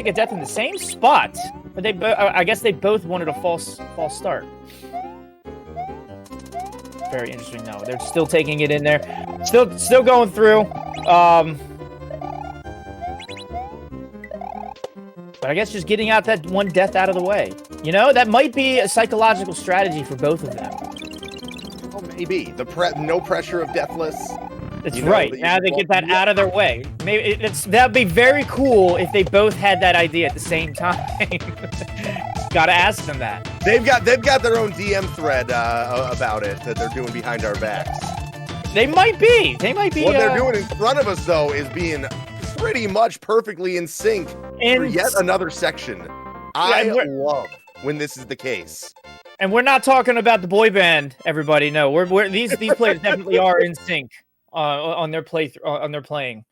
a death in the same spot, but I guess they both wanted a false start. Very interesting. No, they're still taking it in there. Still going through. But I guess just getting out that one death out of the way. That might be a psychological strategy for both of them. Oh Maybe no pressure of Deathless. That's right. Now they get that out of their way. Maybe that'd be very cool if they both had that idea at the same time. Gotta ask them that. They've got their own DM thread about it that they're doing behind our backs. They might be. What they're doing in front of us, though, is being pretty much perfectly in sync for yet another section. I love when this is the case. And we're not talking about the boy band, everybody. No, these players definitely are in sync on their playing.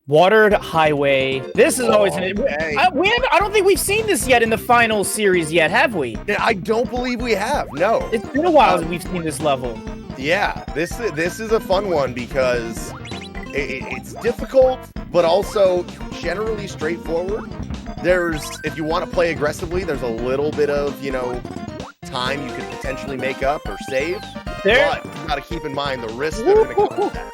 Watered Highway. This is always I don't think we've seen this yet in the final series yet, have we? I don't believe we have. No. It's been a while since we've seen this level. Yeah, this is a fun one because it's difficult, but also generally straightforward. If you want to play aggressively, there's a little bit of, time you could potentially make up or save. But you got to keep in mind the risks that are going to come with that.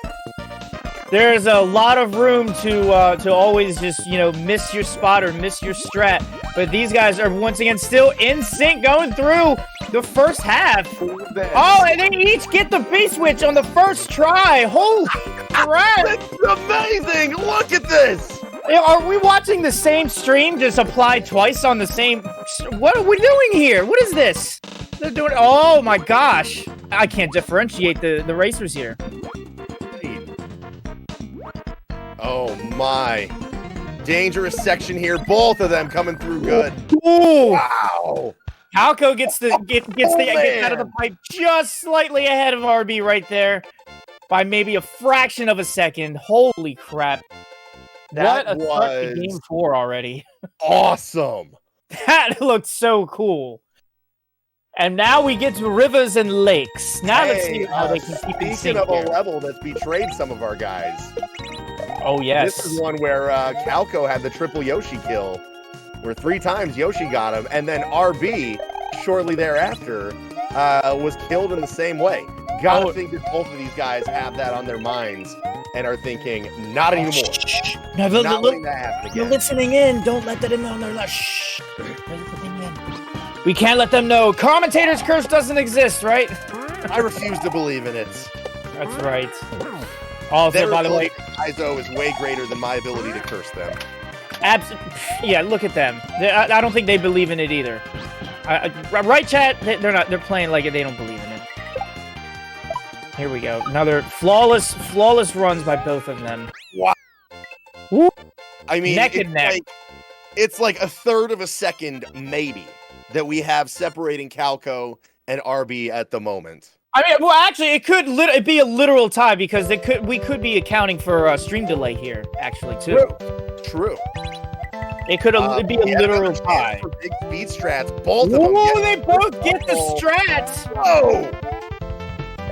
There's a lot of room to always just, miss your spot or miss your strat. But these guys are once again still in sync going through the first half. Oh, and they each get the B-switch on the first try. Holy crap. That's amazing. Look at this. Are we watching the same stream just applied twice on the same... What are we doing here? What is this? They're doing... Oh my gosh. I can't differentiate the racers here. Oh my. Dangerous section here. Both of them coming through good. Ooh. Wow. Calco gets out of the pipe just slightly ahead of RB right there by maybe a fraction of a second. Holy crap. That what a start to game 4 already. Awesome. That looked so cool. And now we get to rivers and lakes. Now let's see how they can keep in sync. Speaking of a level that's betrayed some of our guys. Oh, yes. This is one where Calco had the triple Yoshi kill, where 3 times Yoshi got him, and then RB, shortly thereafter, was killed in the same way. Gotta think that both of these guys have that on their minds and are thinking, not anymore. No, not letting that happen again. You're listening in. Don't let that in on their life. Shh. We can't let them know. Commentator's curse doesn't exist, right? I refuse to believe in it. That's right. Also, by the way, Kaizo is way greater than my ability to curse them. Yeah, look at them. I don't think they believe in it either. Right, chat? They're not. They're playing like they don't believe in it. Here we go. Another flawless runs by both of them. Wow. Woo. I mean, neck and neck. It's like a third of a second, maybe, that we have separating Calco and RB at the moment. I mean, well, actually, it could be a literal tie because we could be accounting for stream delay here, actually, too. True. It could be a literal tie. For big speed strats, both of them. Whoa, they both get the strats. Whoa!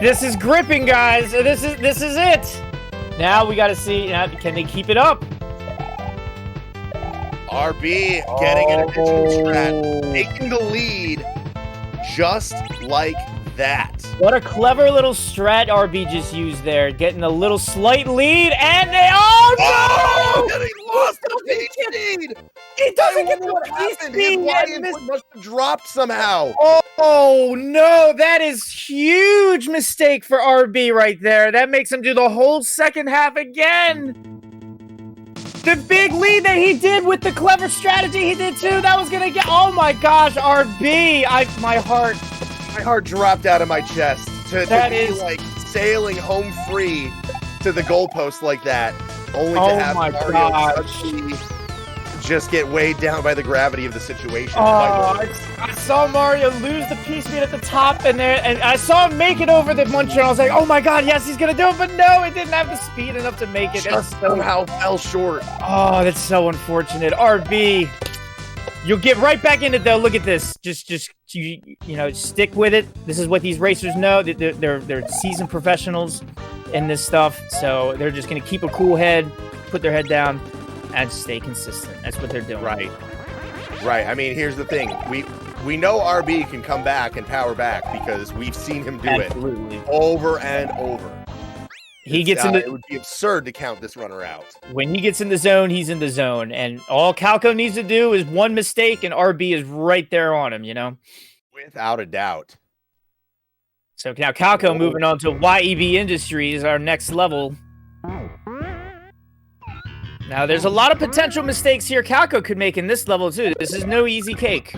This is gripping, guys. This is it. Now we got to see. Can they keep it up? RB getting an additional strat, taking the lead, just like that. What a clever little strat RB just used there, getting a little slight lead, and they oh no! He lost the P-speed! He doesn't get the P-speed! His must have dropped somehow. Oh no, that is huge mistake for RB right there. That makes him do the whole second half again. The big lead that he did with the clever strategy he did too, that was gonna get, oh my gosh, RB, my heart dropped out of my chest to be like sailing home free to the goalpost like that, only to have Mario just get weighed down by the gravity of the situation. I saw Mario lose the P-speed at the top, and I saw him make it over the muncher, and I was like, oh my god, yes, he's gonna do it, but no, it didn't have the speed enough to make it. Just somehow fell short. Oh, that's so unfortunate. RB, you'll get right back in it, though. Look at this. Just stick with it. This is what these racers know. They're seasoned professionals in this stuff, so they're just gonna keep a cool head, put their head down, and stay consistent. That's what they're doing. Right. I mean, here's the thing. We know RB can come back and power back because we've seen him do it over and over. It would be absurd to count this runner out. When he gets in the zone, he's in the zone. And all Calco needs to do is one mistake, and RB is right there on him, Without a doubt. So now Calco moving on to YEB Industries, our next level. Now there's a lot of potential mistakes here Calco could make in this level too. This is no easy cake.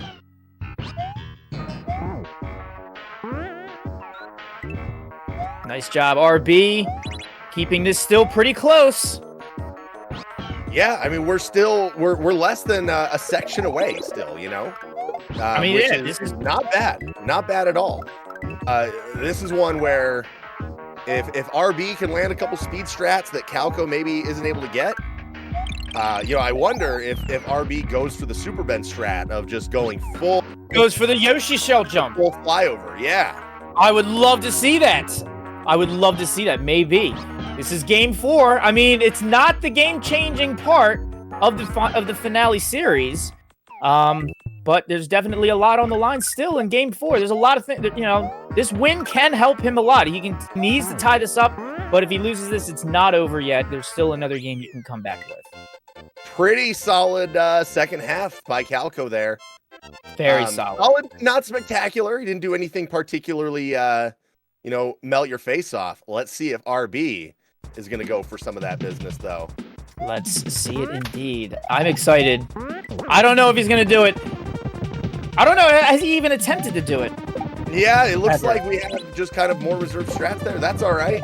Nice job, RB. Keeping this still pretty close. Yeah, I mean, we're less than a section away still, you know? I mean, which yeah, is this is not bad. Not bad at all. This is one where if RB can land a couple speed strats that Calco maybe isn't able to get, you know, I wonder if RB goes for the super bend strat of just going full. Goes for the Yoshi shell jump. Full flyover, yeah. I would love to see that. I would love to see that, maybe. This is game 4. I mean, it's not the game-changing part of the finale series, but there's definitely a lot on the line still in game 4. There's a lot of things that, you know, this win can help him a lot. He needs to tie this up, but if he loses this, it's not over yet. There's still another game you can come back with. Pretty solid second half by Calco there. Very solid. Solid, not spectacular. He didn't do anything particularly, you know, melt your face off. Let's see if RB is going to go for some of that business, though. Let's see it indeed. I'm excited. I don't know if he's going to do it. I don't know. Has he even attempted to do it? Yeah, it looks like we have just kind of more reserved strats there. That's all right.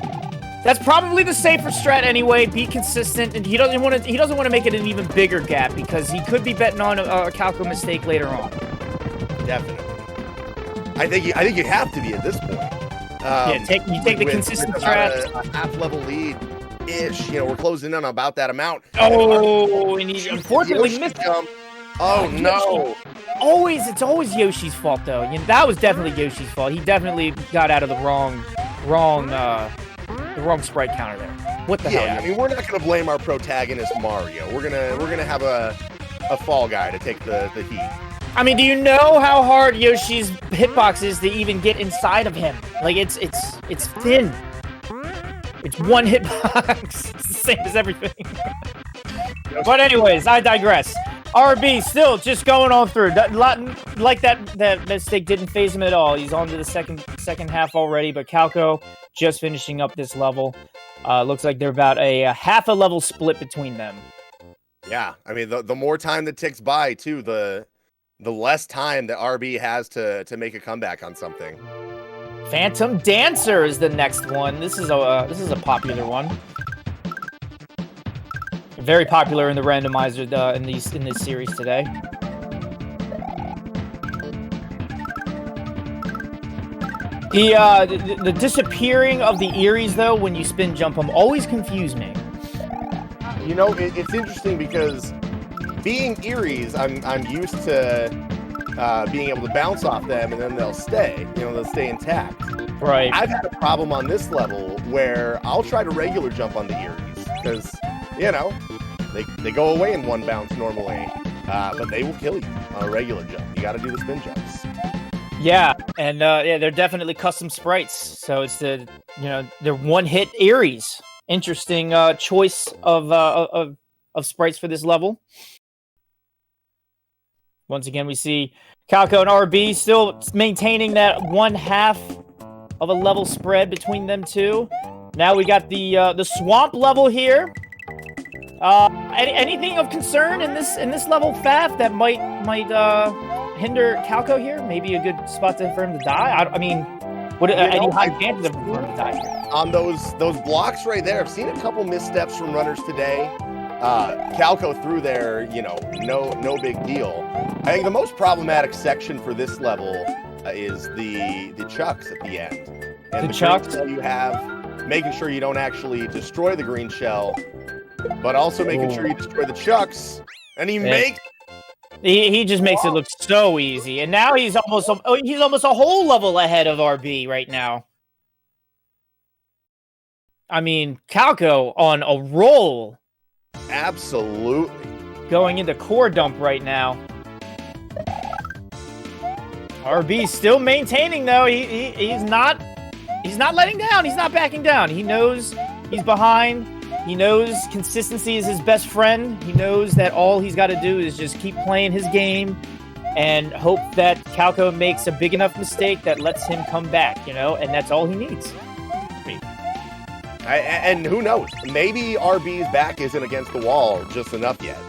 That's probably the safer strat anyway. Be consistent, and he doesn't want to make it an even bigger gap because he could be betting on a Calco mistake later on. Definitely. I think you have to be at this point. Yeah, you take the consistent strats. A half level lead ish. You know, we're closing in on about that amount. Oh, and he unfortunately missed. Oh no! It's always Yoshi's fault though. You know, that was definitely Yoshi's fault. He definitely got out of the wrong sprite counter there. What the hell? Yeah, I mean, we're not gonna blame our protagonist Mario. We're gonna have a fall guy to take the heat. I mean, do you know how hard Yoshi's hitbox is to even get inside of him? Like, it's thin. It's one hitbox. It's the same as everything. But anyways, I digress. RB still just going on through. Like that mistake didn't phase him at all. He's on to the second half already, but Calco just finishing up this level. Looks like they're about a half a level split between them. Yeah, I mean, the more time that ticks by, too, the less time that RB has to make a comeback on something. Phantom Dancer is the next one. This is a popular one. Very popular in the randomizer in this series today. The disappearing of the Eries though when you spin jump them always confuse me. You know, it's interesting because being Eries, I'm used to being able to bounce off them and then they'll stay. You know, they'll stay intact. Right. I've had a problem on this level where I'll try to regular jump on the Eries because, you know, they go away in one bounce normally, but they will kill you on a regular jump. You got to do the spin jumps. Yeah, and yeah, they're definitely custom sprites. So it's they're one-hit Eries. Interesting choice of sprites for this level. Once again, we see Calco and RB still maintaining that 1/2 of a level spread between them two. Now we got the swamp level here. Anything of concern in this level, Faf, that might hinder Calco here? Maybe a good spot for him to die. I mean, any high chances of him to die here? On those blocks right there, I've seen a couple missteps from runners today. Calco through there, you know, no big deal. I think the most problematic section for this level is the chucks at the end. And the chucks you have, making sure you don't actually destroy the green shell, but also making sure you destroy the chucks. And he just makes it look so easy. And now he's almost a whole level ahead of RB right now. I mean, Calco on a roll. Absolutely. Going into core dump right now. RB still maintaining though. He's not letting down. He's not backing down. He knows he's behind. He knows consistency is his best friend. He knows that all he's got to do is just keep playing his game and hope that Calco makes a big enough mistake that lets him come back, and that's all he needs. And who knows? Maybe RB's back isn't against the wall just enough yet.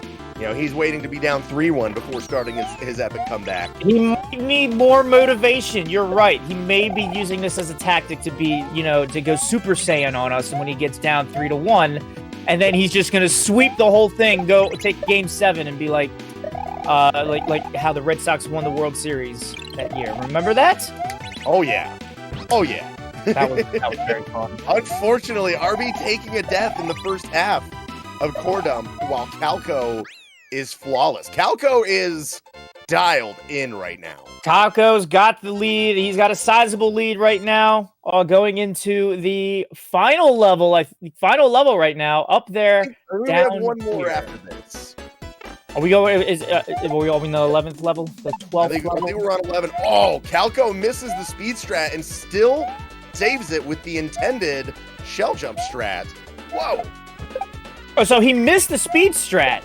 He's waiting to be down 3-1 before starting his epic comeback. He might need more motivation. You're right. He may be using this as a tactic to be, to go Super Saiyan on us, and when he gets down 3-1, and then he's just going to sweep the whole thing, go take Game 7, and be like how the Red Sox won the World Series that year. Remember that? Oh yeah. That was very fun. Unfortunately, RB taking a death in the first half of Core Dump, while Calco is flawless. Calco is dialed in right now. Calco's got the lead. He's got a sizable lead right now. Going into the final level. Right now, up there. We down have one more here. after this. Are we going? Are we in the 11th level? The 12th I level? think we're on 11. Oh, Calco misses the speed strat and still saves it with the intended shell jump strat. Whoa! Oh, so he missed the speed strat.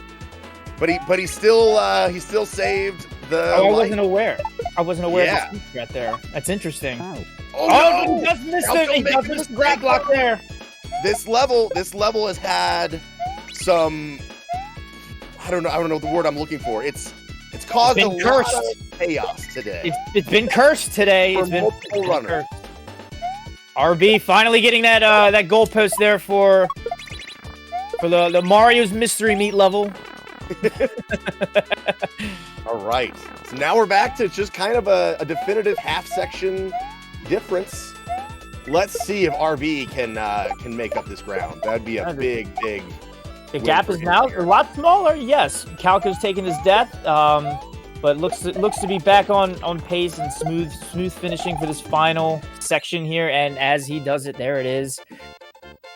But he still saved the. Oh, I light. wasn't aware. of the speed strat there. That's interesting. Oh, he does miss it. He does miss the grab block there. This level has had some. I don't know the word I'm looking for. It's caused a lot of chaos today. It's been cursed today. For it's been multiple runners. Cursed. RB finally getting that goalpost there for the Mario's Mystery Meat level. All right. So now we're back to just kind of a definitive half section difference. Let's see if RB can make up this ground. That'd be a big. The gap is now a lot smaller. Yes, Calco's taking his death, but looks to be back on pace and smooth finishing for this final section here. And as he does it, there it is. I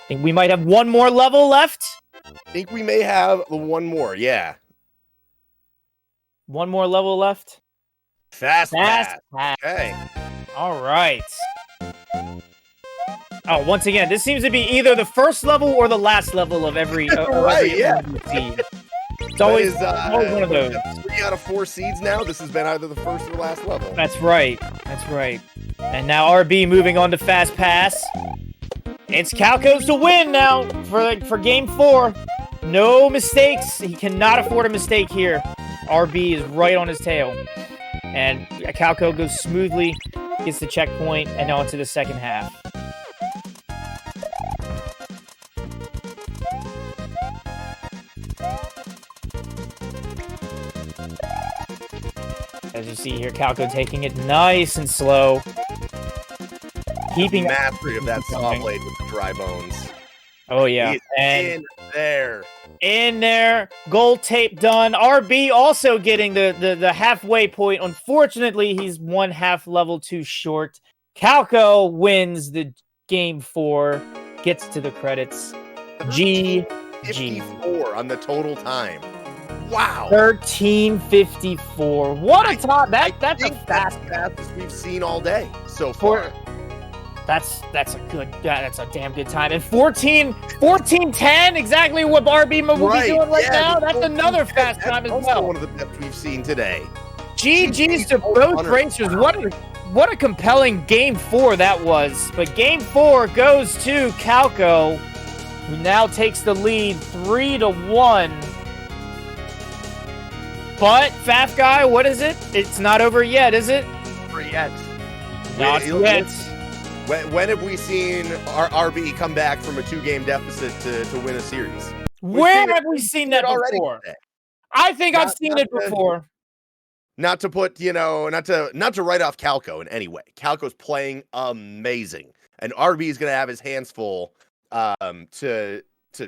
think we might have one more level left. I think we may have one more. Yeah. One more level left. Fast. Okay. All right. Oh, once again, this seems to be either the first level or the last level of every seed. It's always one of those. 3 out of 4 seeds now. This has been either the first or the last level. That's right. And now RB moving on to Fast Pass. It's Calco's to win now for Game 4. No mistakes. He cannot afford a mistake here. RB is right on his tail. And Calco goes smoothly, gets the checkpoint, and on to the second half. As you see here, Calco taking it nice and slow. Keeping mastery of that saw blade with the dry bones. Oh, yeah. He's and in there. Gold tape done. RB also getting the halfway point. Unfortunately, he's one half level too short. Calco wins the Game 4. Gets to the credits. GG. 54 on the total time. Wow. 13:54. What a top. That's a fastest we've seen all day so far. That's a damn good time. And 14:10, exactly what RB will be doing right now. That's another fast time as well. One of the best we've seen today. GG's to both racers. What a compelling Game 4 that was. But Game 4 goes to Calco, who now takes the lead 3-1. But, Faf Guy, what is it? It's not over yet, is it? Not yet. Not yet. When have we seen our RB come back from a 2-game deficit to win a series? Where have we seen that before? I think I've seen it before. Not to put, not to write off Calco in any way. Calco's playing amazing, and RB is going to have his hands full to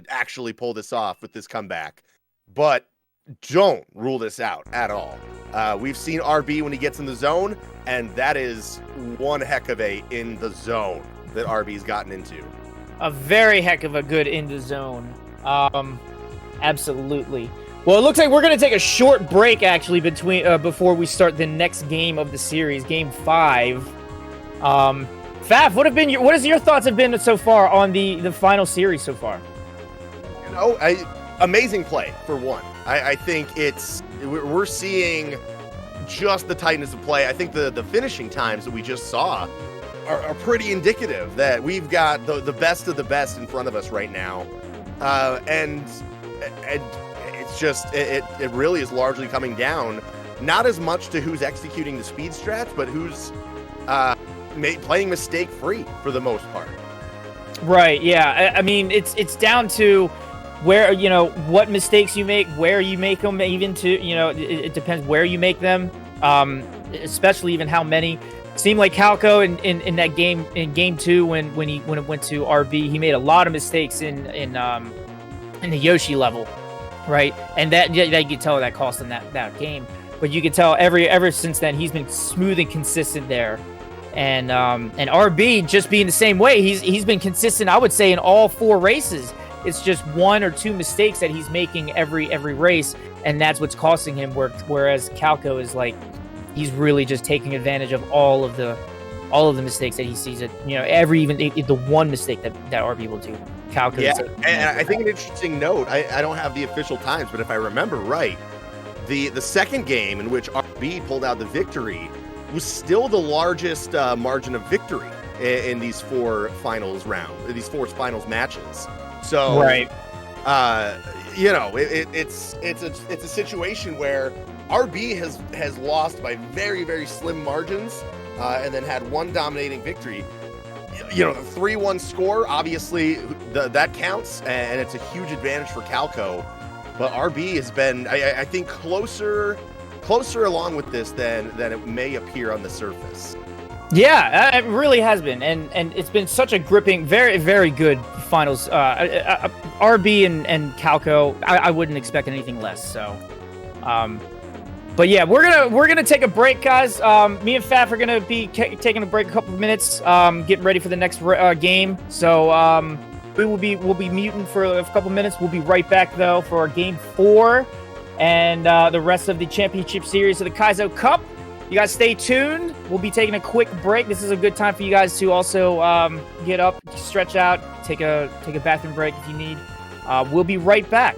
actually pull this off with this comeback. But don't rule this out at all. We've seen RB when he gets in the zone, and that is one heck of a in the zone that RB's gotten into. A very heck of a good in the zone. Absolutely. Well, it looks like we're going to take a short break, actually, before we start the next game of the series, Game 5. Faf, what is your thoughts have been so far on the final series so far? Amazing play for one. I think we're seeing just the tightness of play. I think the finishing times that we just saw are pretty indicative that we've got the best of the best in front of us right now. And it's just, it really is largely coming down, not as much to who's executing the speed strats, but who's playing mistake-free for the most part. Right, yeah. I mean, it's down to where, what mistakes you make, where you make them, even to, it depends where you make them, especially even how many. Seemed like Calco in that game, in game 2, when it went to RB, he made a lot of mistakes in the Yoshi level, right? And that you could tell that cost him that game. But you could tell ever since then he's been smooth and consistent there. And RB just being the same way, he's been consistent, I would say, in all 4 races. It's just 1 or 2 mistakes that he's making every race, and that's what's costing him work. Whereas Calco is like, he's really just taking advantage of all of the mistakes that he sees. It, even the one mistake that RB will do. Calco. Yeah, and I think an interesting note. I don't have the official times, but if I remember right, the second game in which RB pulled out the victory was still the largest margin of victory in these 4 finals matches. So, right, it's a situation where RB has lost by very, very slim margins, and then had 1 dominating victory. The 3-1 score, obviously, that counts, and it's a huge advantage for Calco. But RB has been, I think, closer along with this than it may appear on the surface. Yeah, it really has been, and it's been such a gripping, very, very good finals. RB and Calco, I wouldn't expect anything less. So, but yeah, we're gonna take a break, guys. Me and Faf are gonna be taking a break a couple of minutes, getting ready for the next game. So we'll be muting for a couple minutes. We'll be right back though for our game 4 and the rest of the championship series of the Kaizo Cup. You guys stay tuned. We'll be taking a quick break. This is a good time for you guys to also get up, stretch out, take a bathroom break if you need. We'll be right back.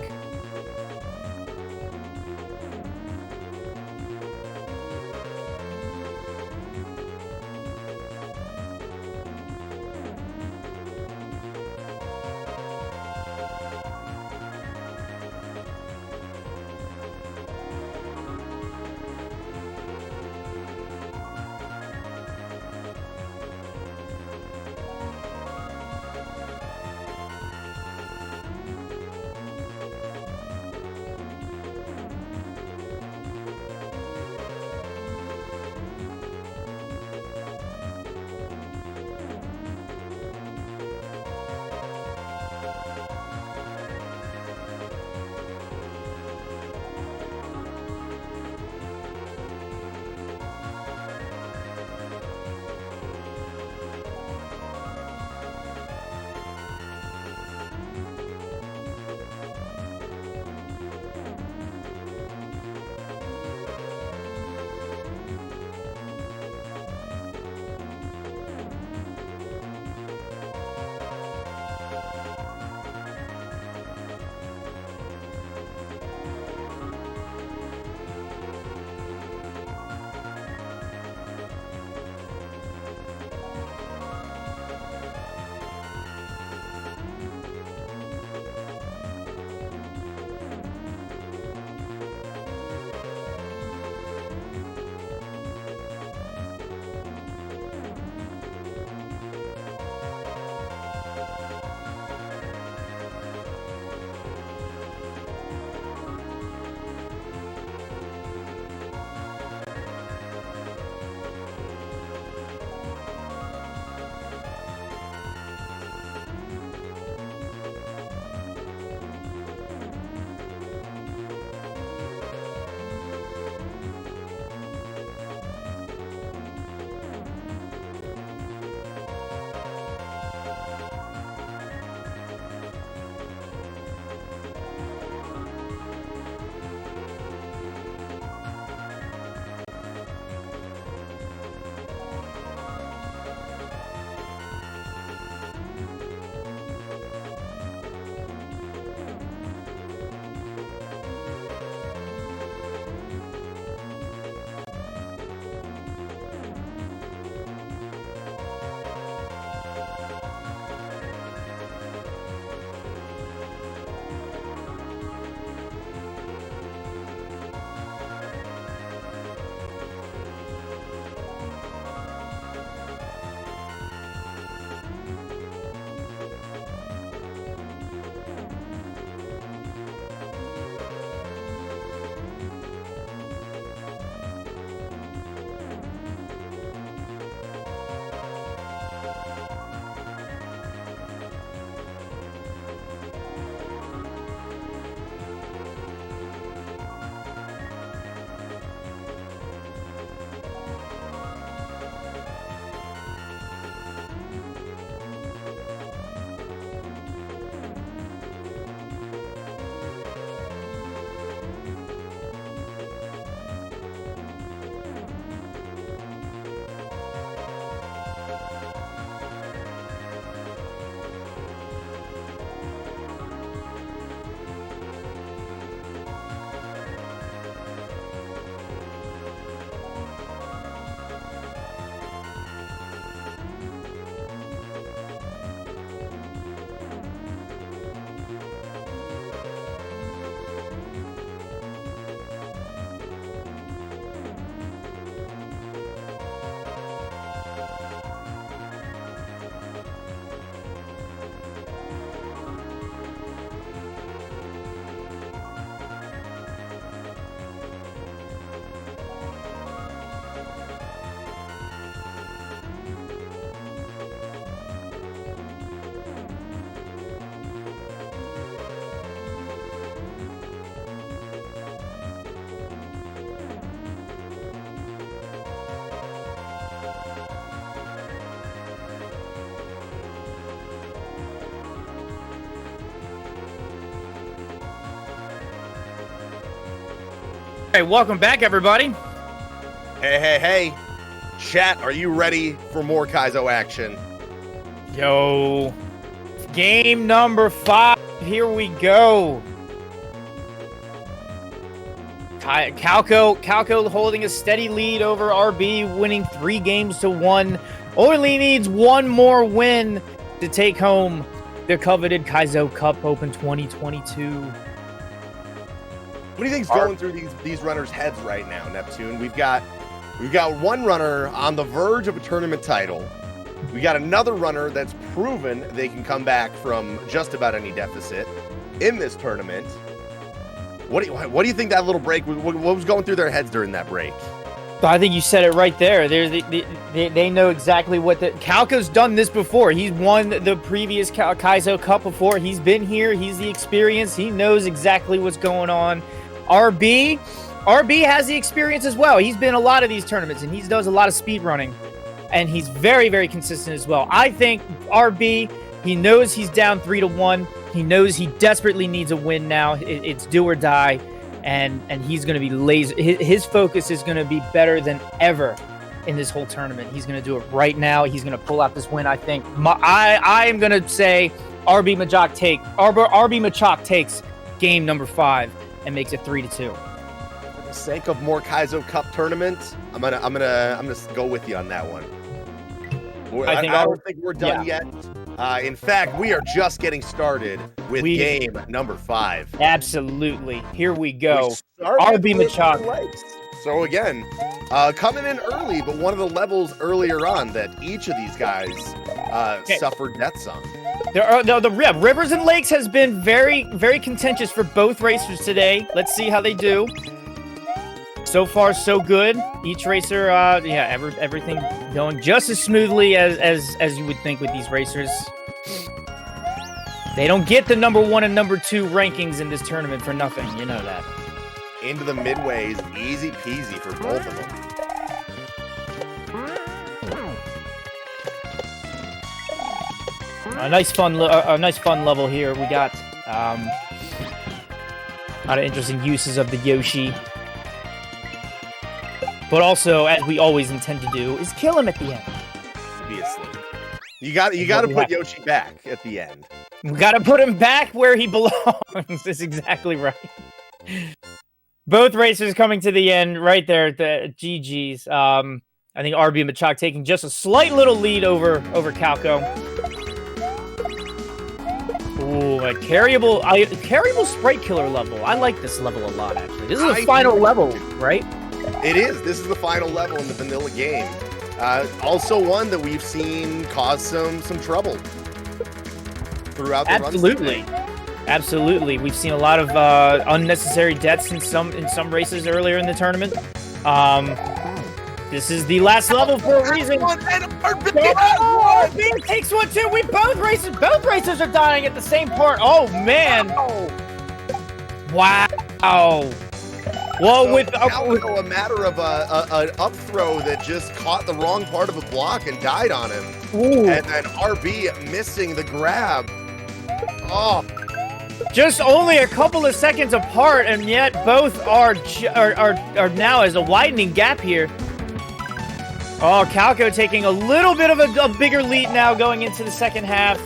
Hey, welcome back, everybody. Hey. Chat, are you ready for more Kaizo action? Yo. Game number 5. Here we go. Calco holding a steady lead over RB, winning 3 games to 1. Only needs one more win to take home the coveted Kaizo Kup Open 2022. What do you think's going through these runners' heads right now, Neptune? We've got one runner on the verge of a tournament title. We got another runner that's proven they can come back from just about any deficit in this tournament. What do you think that little break? What was going through their heads during that break? I think you said it right there. They know exactly what Calco's done this before. He's won the previous Kaizo Kup before. He's been here. He's the experience. He knows exactly what's going on. RB has the experience as well. He's been a lot of these tournaments, and he does a lot of speed running, and he's very, very consistent as well. I think RB, he knows he's down 3-1. He knows he desperately needs a win now. It's do or die, and he's going to be laser. His focus is going to be better than ever in this whole tournament. He's going to do it right now. He's going to pull out this win, I think. I am going to say RBMACHOK takes game number 5 and makes it 3-2. For the sake of more Kaizo Kup tournaments, I'm gonna go with you on that one. I don't think we're done yet. In fact, we are just getting started with game number 5. Absolutely. Here we go. RBMACHOK. So again, coming in early, but one of the levels earlier on that each of these guys suffered deaths on. The Rivers and Lakes has been very, very contentious for both racers today. Let's see how they do. So far, so good. Each racer, everything going just as smoothly as you would think with these racers. They don't get the number 1 and number 2 rankings in this tournament for nothing. You know that. Into the midways, easy peasy for both of them. A nice fun level here. We got a lot of interesting uses of the Yoshi. But also, as we always intend to do, is kill him at the end. Obviously. You got to put Yoshi back at the end. We got to put him back where he belongs. That's exactly right. Both racers coming to the end right there at the GG's. I think RBMACHOK taking just a slight little lead over Calco. Ooh, a carryable sprite killer level. I like this level a lot, actually. This is the final level, right? It is. This is the final level in the vanilla game. Also one that we've seen cause some trouble throughout the Absolutely. We've seen a lot of unnecessary deaths in some races earlier in the tournament. This is the last level for a reason. RB takes one too. Both racers are dying at the same part. Oh man! Wow. Well, so a matter of an up throw that just caught the wrong part of a block and died on him. Ooh. And then RB missing the grab. Oh. Just only a couple of seconds apart, and yet both are now as a widening gap here. Oh, Calco taking a little bit of a bigger lead now going into the second half.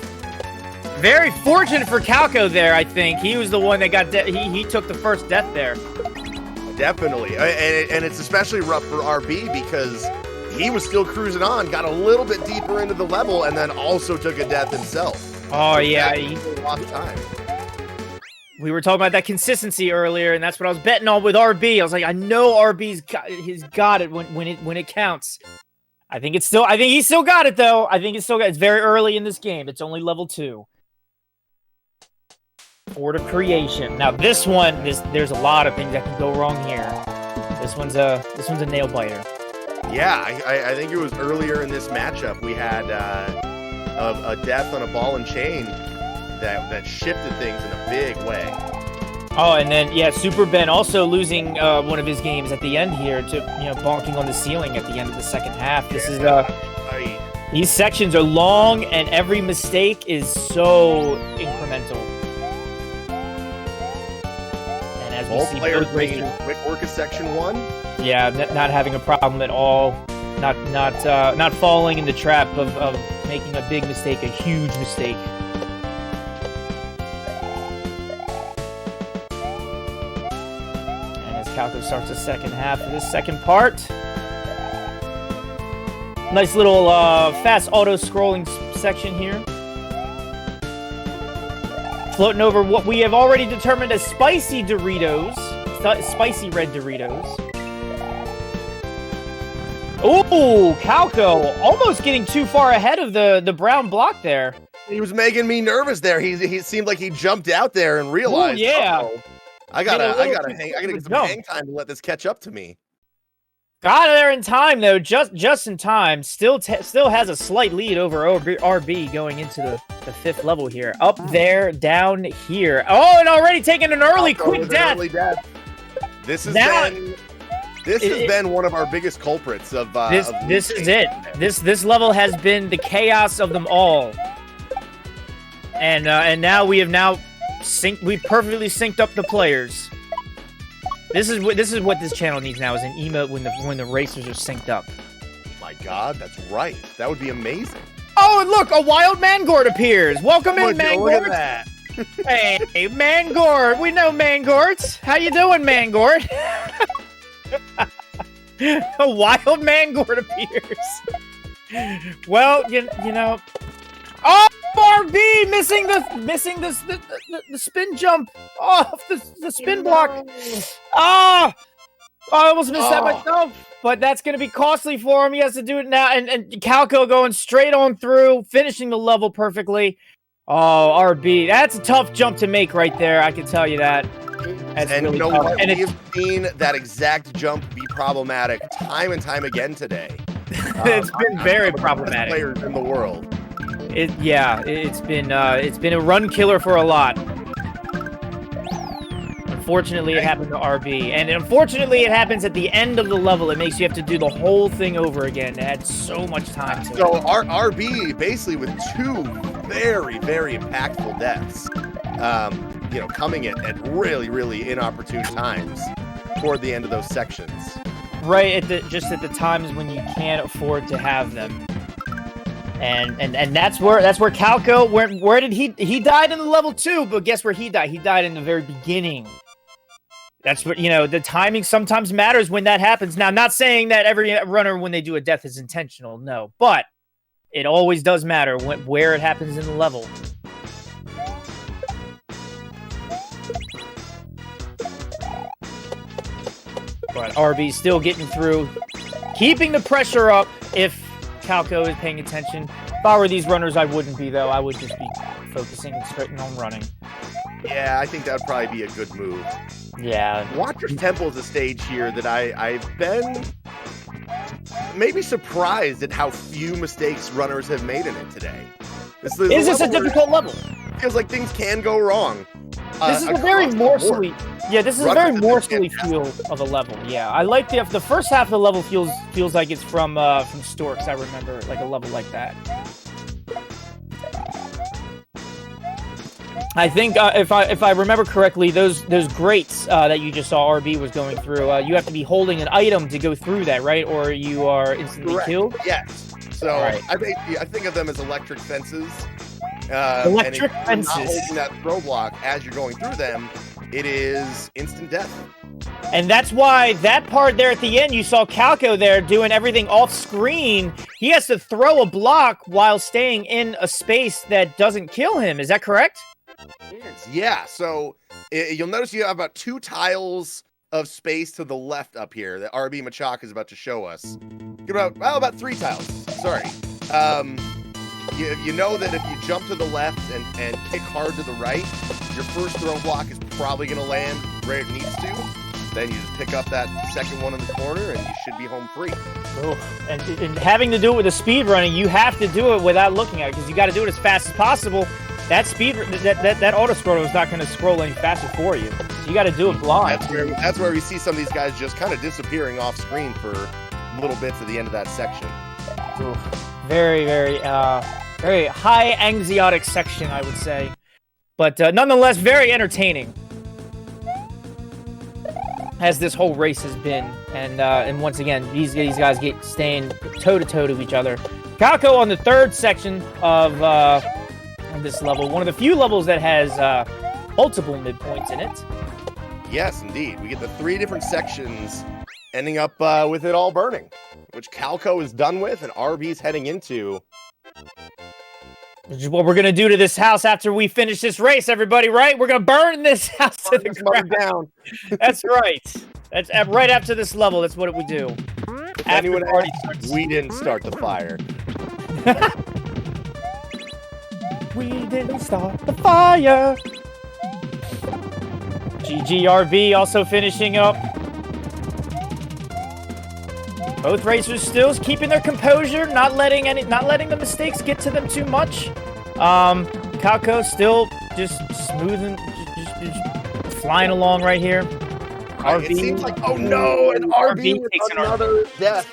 Very fortunate for Calco there, I think. He was the one that got he took the first death there. Definitely, and it's especially rough for RB because he was still cruising on, got a little bit deeper into the level, and then also took a death himself. Oh, so yeah. He lost time. We were talking about that consistency earlier, and that's what I was betting on with RB. I was like, I know RB's got it when it counts. I think he's still got it, though. It's very early in this game. It's only level 2. Order creation. Now this one, there's a lot of things that can go wrong here. This one's a nail biter. Yeah, I think it was earlier in this matchup we had a death on a ball and chain that shifted things in a big way. Oh, and then Super Ben also losing one of his games at the end here to bonking on the ceiling at the end of the second half. This is these sections are long and every mistake is so incremental. as we Both see players both making racers. quick work of section 1. Yeah, not having a problem at all. Not falling in the trap of making a big mistake, a huge mistake. And as Calco starts the second half of this second part. Nice little fast auto-scrolling section here. Floating over what we have already determined as spicy Doritos. Spicy red Doritos. Ooh, Calco almost getting too far ahead of the brown block there. He was making me nervous there. He seemed like he jumped out there and realized, Ooh, yeah. uh-oh, I gotta get some hang time to let this catch up to me. Got there in time though, just in time. Still has a slight lead over RB going into the fifth level here. Up there, down here. Oh, and already taking an early quick death. This has been one of our biggest culprits of this is it. This level has been the chaos of them all. And now we've perfectly synced up the players. This is what this channel needs now, is an emote when the racers are synced up. My God, that's right. That would be amazing. Oh, and look, a wild Mangort appears. Welcome in, Mangort. Look at that. Hey, Mangort. We know Mangort. How you doing, Mangort? A wild Mangort appears. Well, you know. Oh, RB missing the spin jump off the spin block. Oh, I almost missed that myself. But that's going to be costly for him. He has to do it now. And Calco going straight on through, finishing the level perfectly. Oh, RB. That's a tough jump to make right there. I can tell you that. That's and really you know tough. what? And We have seen that exact jump be problematic time and time again today. It's been very problematic. Players in the world. It's been a run killer for a lot. Unfortunately, it happened to RB, and unfortunately, it happens at the end of the level. It makes you have to do the whole thing over again. It had so much time to it. So RB basically with two very, very impactful deaths, coming at really, really inopportune times toward the end of those sections. Right just at the times when you can't afford to have them. And that's where Calco, where did he died in the level 2, but guess where he died? He died in the very beginning. That's what, the timing sometimes matters when that happens. Now, I'm not saying that every runner, when they do a death, is intentional, no, but it always does matter where it happens in the level. But RB still getting through, keeping the pressure up if Calco is paying attention. If I were these runners, I wouldn't be, though. I would just be focusing and straight on running. Yeah, I think that would probably be a good move. Yeah. Watcher's Temple is a stage here that I've been maybe surprised at how few mistakes runners have made in it today. Is this a difficult level? Feels like things can go wrong. This is a very morsely. Yeah, this is a very morsely feel of a level. Yeah, I like the first half of the level feels like it's from Storks. I remember like a level like that. I think if I remember correctly, those grates that you just saw RB was going through, you have to be holding an item to go through that, right? Or you are instantly killed. Yes. So right. I think of them as electric fences. Electric and if fences. you're not holding that throw block as you're going through them, it is instant death. And that's why that part there at the end, you saw Calco there doing everything off screen. He has to throw a block while staying in a space that doesn't kill him. Is that correct? Yeah. So you'll notice you have about 2 tiles of space to the left up here that RBMACHOK is about to show us. About 3 tiles. Sorry. You know that if you jump to the left and kick hard to the right, your first throw block is probably going to land where it needs to. Then you just pick up that second one in the corner and you should be home free. Oh, and having to do it with the speed running, you have to do it without looking at it because you got to do it as fast as possible. That that auto scroller is not going to scroll any faster for you. So you got to do it blind. That's where we see some of these guys just kind of disappearing off screen for little bits at the end of that section. Ooh, very, very, very high anxiotic section, I would say, but nonetheless very entertaining. as this whole race has been. And once again, these guys staying toe-to-toe to each other. Calco on the third section of this level. One of the few levels that has multiple midpoints in it. Yes, indeed. We get the 3 different sections ending up with it all burning, which Calco is done with and RB's heading into. Which is what we're going to do to this house after we finish this race, everybody, right? We're going to burn this house to the ground. Down. That's right. That's right after this level. That's what we do. Anyone else? We didn't start the fire. We didn't start the fire. GGRB also finishing up. Both racers still keeping their composure, not letting the mistakes get to them too much. Calco still just smoothing, just flying along right here. RB, it seems like, oh no, and RB takes another death.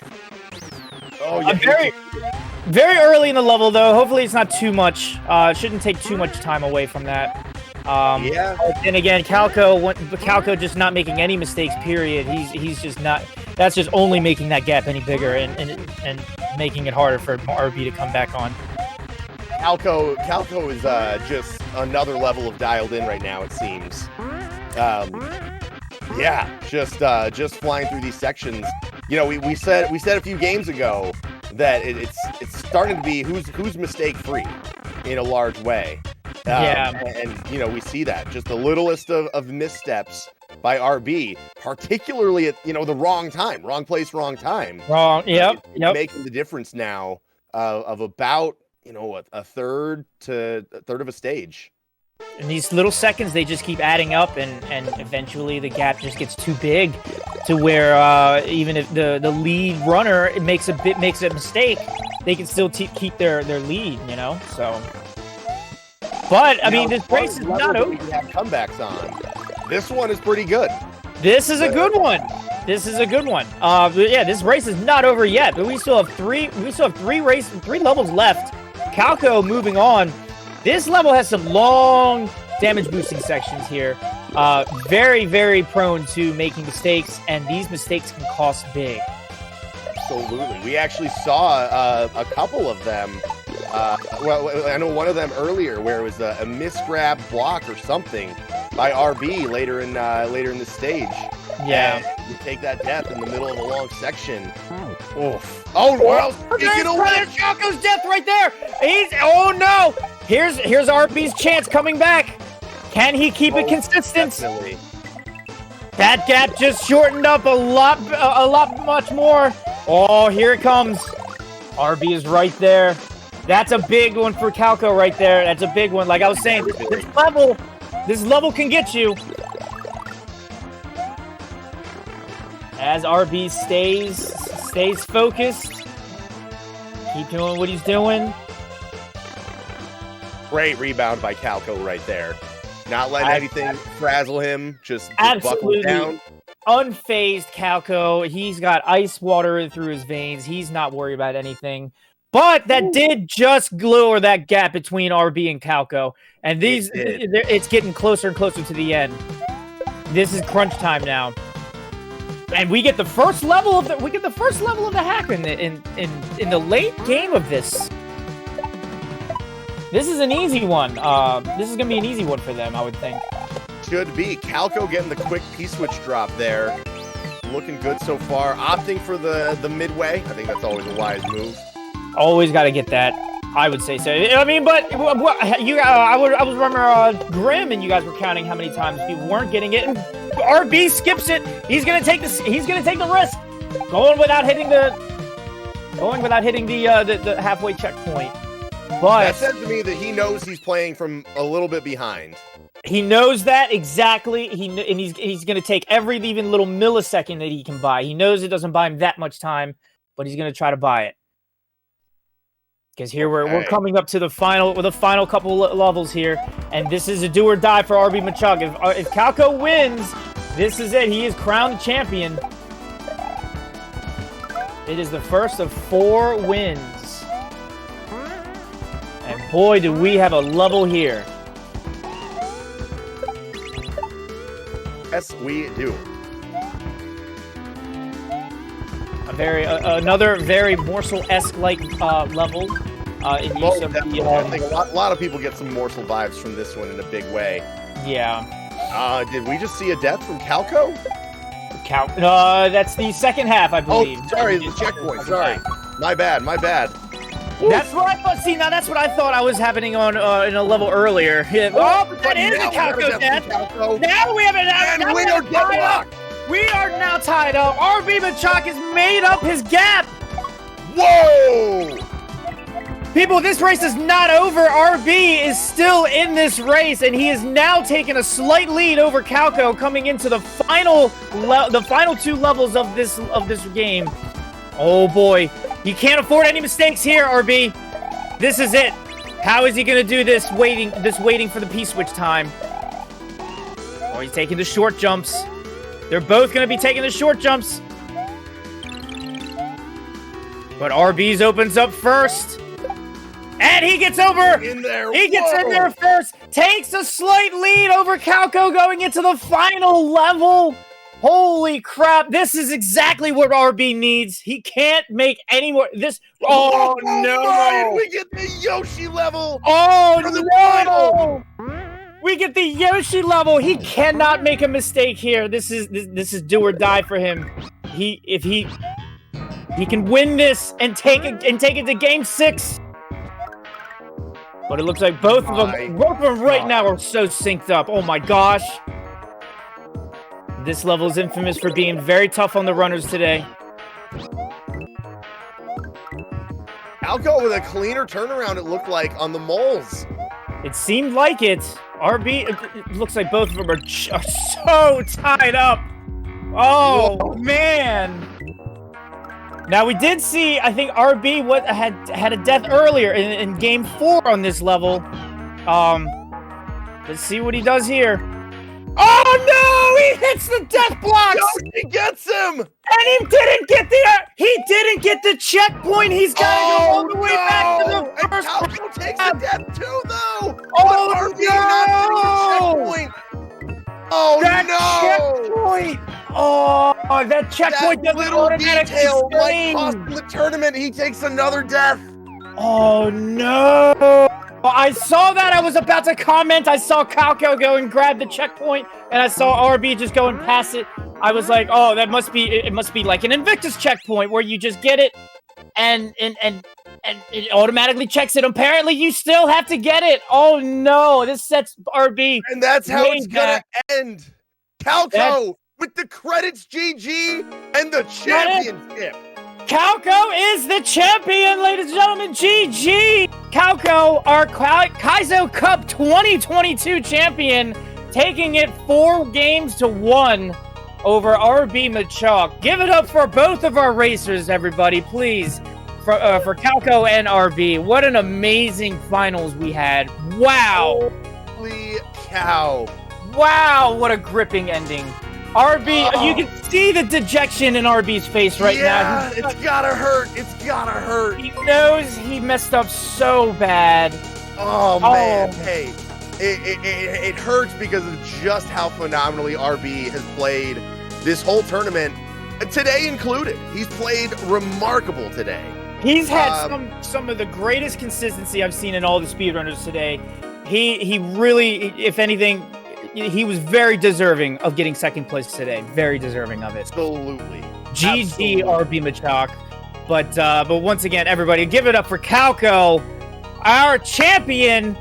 Oh yeah, very early in the level though. Hopefully it's not too much. Shouldn't take too much time away from that. Yeah. And again, Calco just not making any mistakes. Period. He's just not. That's just only making that gap any bigger and making it harder for RB to come back on. Calco is just another level of dialed in right now. It seems. Yeah, just flying through these sections. You know, we said a few games ago that it's starting to be who's mistake free in a large way. Yeah, and you know, we see that just the littlest of missteps by RB, particularly at the wrong time, wrong place, wrong time. Wrong. Yep. Making the difference now of about a third of a stage. And these little seconds, they just keep adding up, and eventually the gap just gets too big to where even if the lead runner makes a mistake, they can still keep their lead. So. But I mean, this race is not over. We have comebacks on. This one is pretty good. This is a good one. Yeah, this race is not over yet, but we still have three levels left. Calco moving on. This level has some long damage boosting sections here. Very, very prone to making mistakes, and these mistakes can cost big. Absolutely. We actually saw a couple of them. Well, I know one of them earlier where it was a misgrab block or something by RB later in the stage. Yeah. And you take that death in the middle of a long section. Oof. Oh, well, Calco's death right there. Oh no. Here's RB's chance coming back. Can he keep it consistent? Definitely. That gap just shortened up a lot much more. Oh, here it comes. RB is right there. That's a big one for Calco right there. That's a big one. Like I was saying, this level can get you. As RB stays focused. Keep doing what he's doing. Great rebound by Calco right there. Not letting anything frazzle him. Just buckling down. Unfazed Calco. He's got ice water through his veins. He's not worried about anything. But that did just lower that gap between RB and Calco. And it's getting closer and closer to the end. This is crunch time now. And we get the first level of the hack in the late game of this. This is an easy one. This is gonna be an easy one for them, I would think. Should be. Calco getting the quick P-switch drop there. Looking good so far. Opting for the midway. I think that's always a wise move. Always got to get that. I would say so. I mean, but I was remember Grim and you guys were counting how many times people weren't getting it. And RB skips it. He's gonna take this. He's gonna take the risk. Going without hitting the halfway checkpoint. But that says to me that he knows he's playing from a little bit behind. He knows that exactly. He's gonna take every even little millisecond that he can buy. He knows it doesn't buy him that much time, but he's gonna try to buy it. Because here we're coming up to the final couple levels here, and this is a do or die for RBMACHOK. If Calco wins, this is it. He is crowned champion. It is the first of 4 wins, and boy, do we have a level here. Yes, we do. Another very morsel-esque like level in use of definitely. I think a lot of people get some morsel vibes from this one in a big way. Yeah. Did we just see a death from Calco? That's the second half, I believe. Oh, sorry, the checkpoint. Sorry, my bad. That's what I thought. See, now that's what I thought I was happening on in a level earlier. Yeah. Oh, but that is a Calco death. Now we have it. And we are deadlocked. We are now tied up. RBMACHOK has made up his gap. Whoa! People, this race is not over. RB is still in this race, and he has now taken a slight lead over Calco coming into the final two levels of this game. Oh boy, you can't afford any mistakes here, RB. This is it. How is he gonna do this? Waiting for the P-switch time. Oh, he's taking the short jumps. They're both gonna be taking the short jumps. But RB's opens up first. And he gets over. In there. He gets in there first. Takes a slight lead over Calco going into the final level. Holy crap. This is exactly what RB needs. He can't make any more. Oh, no. Ryan, we get the Yoshi level. Oh, for the no. We get the Yoshi level. He cannot make a mistake here. This is do or die for him. If he can win this and take it to game 6. But it looks like both of them right now are so synced up. Oh my gosh. This level is infamous for being very tough on the runners today. Calco with a cleaner turnaround, it looked like, on the moles. It seemed like it. RB, it looks like both of them are so tied up. Oh, whoa, man. Now, we did see, I think, RB had a death earlier in Game 4 on this level. Let's see what he does here. Oh, no! He hits the death blocks! Yoshi gets him! And he didn't get the checkpoint! He's got to go all the way back to the first and Calco takes the death too, though! Oh, but RB not getting the checkpoint! Oh, Checkpoint! Oh, that checkpoint that doesn't little automatically detail might sting. cost him the tournament. He takes another death. Oh, no. I saw that. I was about to comment. I saw Calco go and grab the checkpoint, and I saw RB just go and pass it. I was like, oh, it must be like an Invictus checkpoint where you just get it and it automatically checks it. Apparently, you still have to get it. Oh, no. This sets RB. And that's how it's going to end. Calco with the credits, GG, and the championship. Calco is the champion, ladies and gentlemen. GG. Calco, our Kaizo Kup 2022 champion, taking it 4-1 over RBMACHOK. Give it up for both of our racers, everybody, please. For Calco and RB. What an amazing finals we had. Wow. Holy cow. Wow, what a gripping ending. RB, you can see the dejection in RB's face right now. Yeah, it's gotta hurt. It's gotta hurt. He knows he messed up so bad. Oh, man. Hey, it hurts because of just how phenomenally RB has played this whole tournament, today included. He's played remarkable today. He's had some of the greatest consistency I've seen in all the speedrunners today. He really, if anything, he was very deserving of getting second place today. Very deserving of it. Absolutely. GG RBMACHOK. But once again, everybody, give it up for Calco, our champion.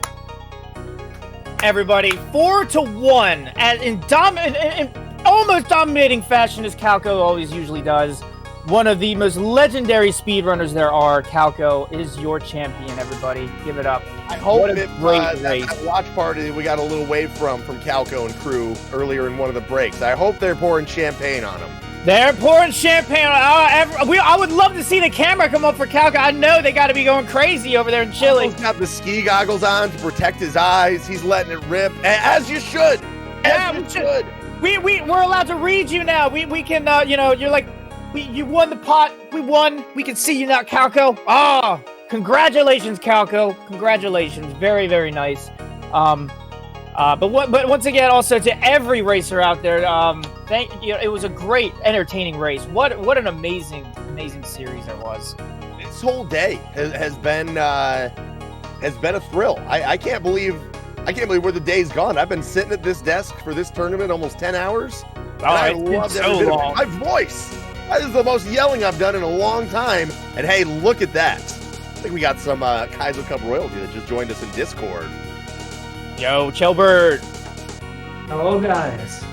Everybody, 4-1, in almost dominating fashion as Calco always usually does. One of the most legendary speedrunners there are. Calco is your champion, everybody. Give it up. I hope that watch party we got a little wave from Calco and crew earlier in one of the breaks. I hope they're pouring champagne on him. They're pouring champagne. I would love to see the camera come up for Calco. I know they got to be going crazy over there in Chile. He's got the ski goggles on to protect his eyes. He's letting it rip, as you should. As you should. We're allowed to read you now. We can, you're like, you won the pot. We won. We can see you now, Calco. Congratulations, Calco. Congratulations. Very, very nice. But once again, also to every racer out there, It was a great, entertaining race. What an amazing series there was. This whole day has been a thrill. I can't believe where the day's gone. I've been sitting at this desk for this tournament almost 10 hours. Oh, I loved every bit of it. My voice. That is the most yelling I've done in a long time. And hey, look at that. I think we got some Kaizo Kup royalty that just joined us in Discord. Yo, Chelbert. Hello, guys.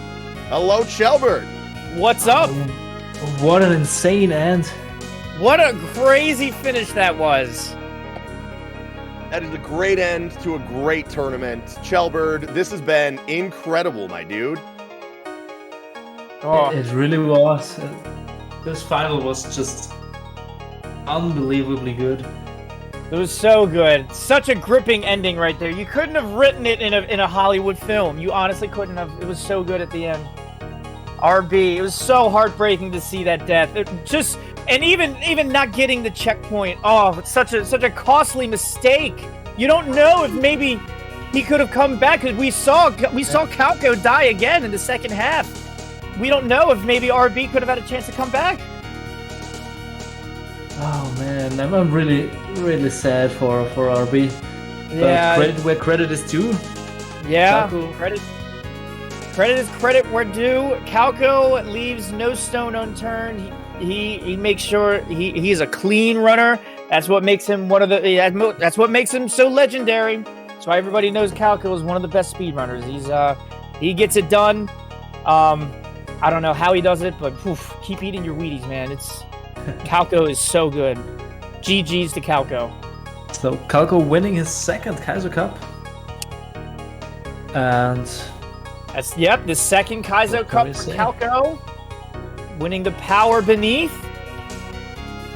Hello, Chelbert. What's up? What an insane end. What a crazy finish that was. That is a great end to a great tournament. Chelbert, this has been incredible, my dude. Oh. It really was. This final was just unbelievably good. It was so good. Such a gripping ending right there. You couldn't have written it in a Hollywood film. You honestly couldn't have. It was so good at the end. RB, it was so heartbreaking to see that death. And even not getting the checkpoint. Oh, it's such a costly mistake. You don't know if maybe he could have come back, because we saw Calco die again in the second half. We don't know if maybe RB could have had a chance to come back. Oh man, I'm really, really sad for RB. Yeah. But credit where credit is due. Yeah. Calco. Credit is credit where due. Calco leaves no stone unturned. He makes sure he's a clean runner. That's what makes him that's what makes him so legendary. That's why everybody knows Calco is one of the best speedrunners. He gets it done. I don't know how he does it, but keep eating your Wheaties, man. Calco is so good. GG's to Calco. So Calco winning his second Kaizo Kup. And the second Kaizo Kup for Calco. Winning the power beneath.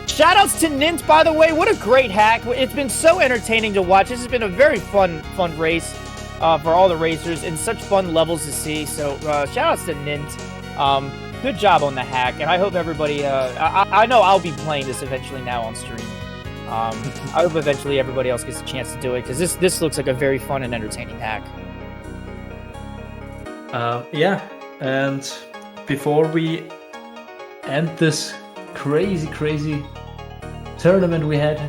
Shoutouts to Nint, by the way. What a great hack. It's been so entertaining to watch. This has been a very fun race for all the racers, and such fun levels to see. So shoutouts to Nint. Good job on the hack, and I hope everybody... I know I'll be playing this eventually now on stream. I hope eventually everybody else gets a chance to do it, because this looks like a very fun and entertaining hack. Yeah, and before we end this crazy tournament we had,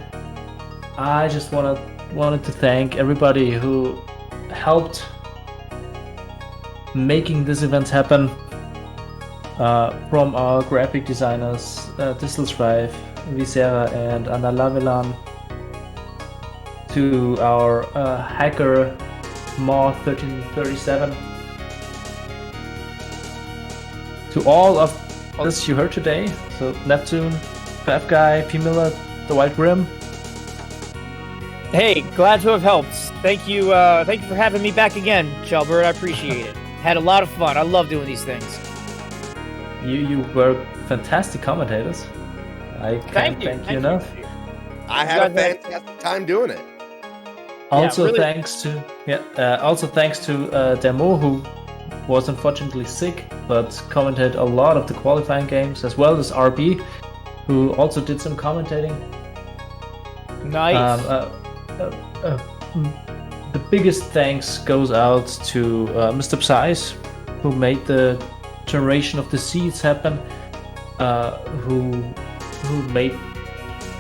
I just wanted to thank everybody who helped making this event happen. From our graphic designers, Distelstrife, Visera, and Anna Lavelan, to our hacker, Ma1337, to all of us you heard today, so Neptune, Faf Guy, P. Miller, The White Grim. Hey, glad to have helped. Thank you for having me back again, Chelbert. I appreciate it. Had a lot of fun. I love doing these things. You were fantastic commentators. I can't thank you enough. I had a fantastic time doing it. Also, really. thanks to Demo, who was unfortunately sick, but commented a lot of the qualifying games, as well as RB, who also did some commentating. Nice. The biggest thanks goes out to Mr. Psice, who made the generation of the seeds happen, who made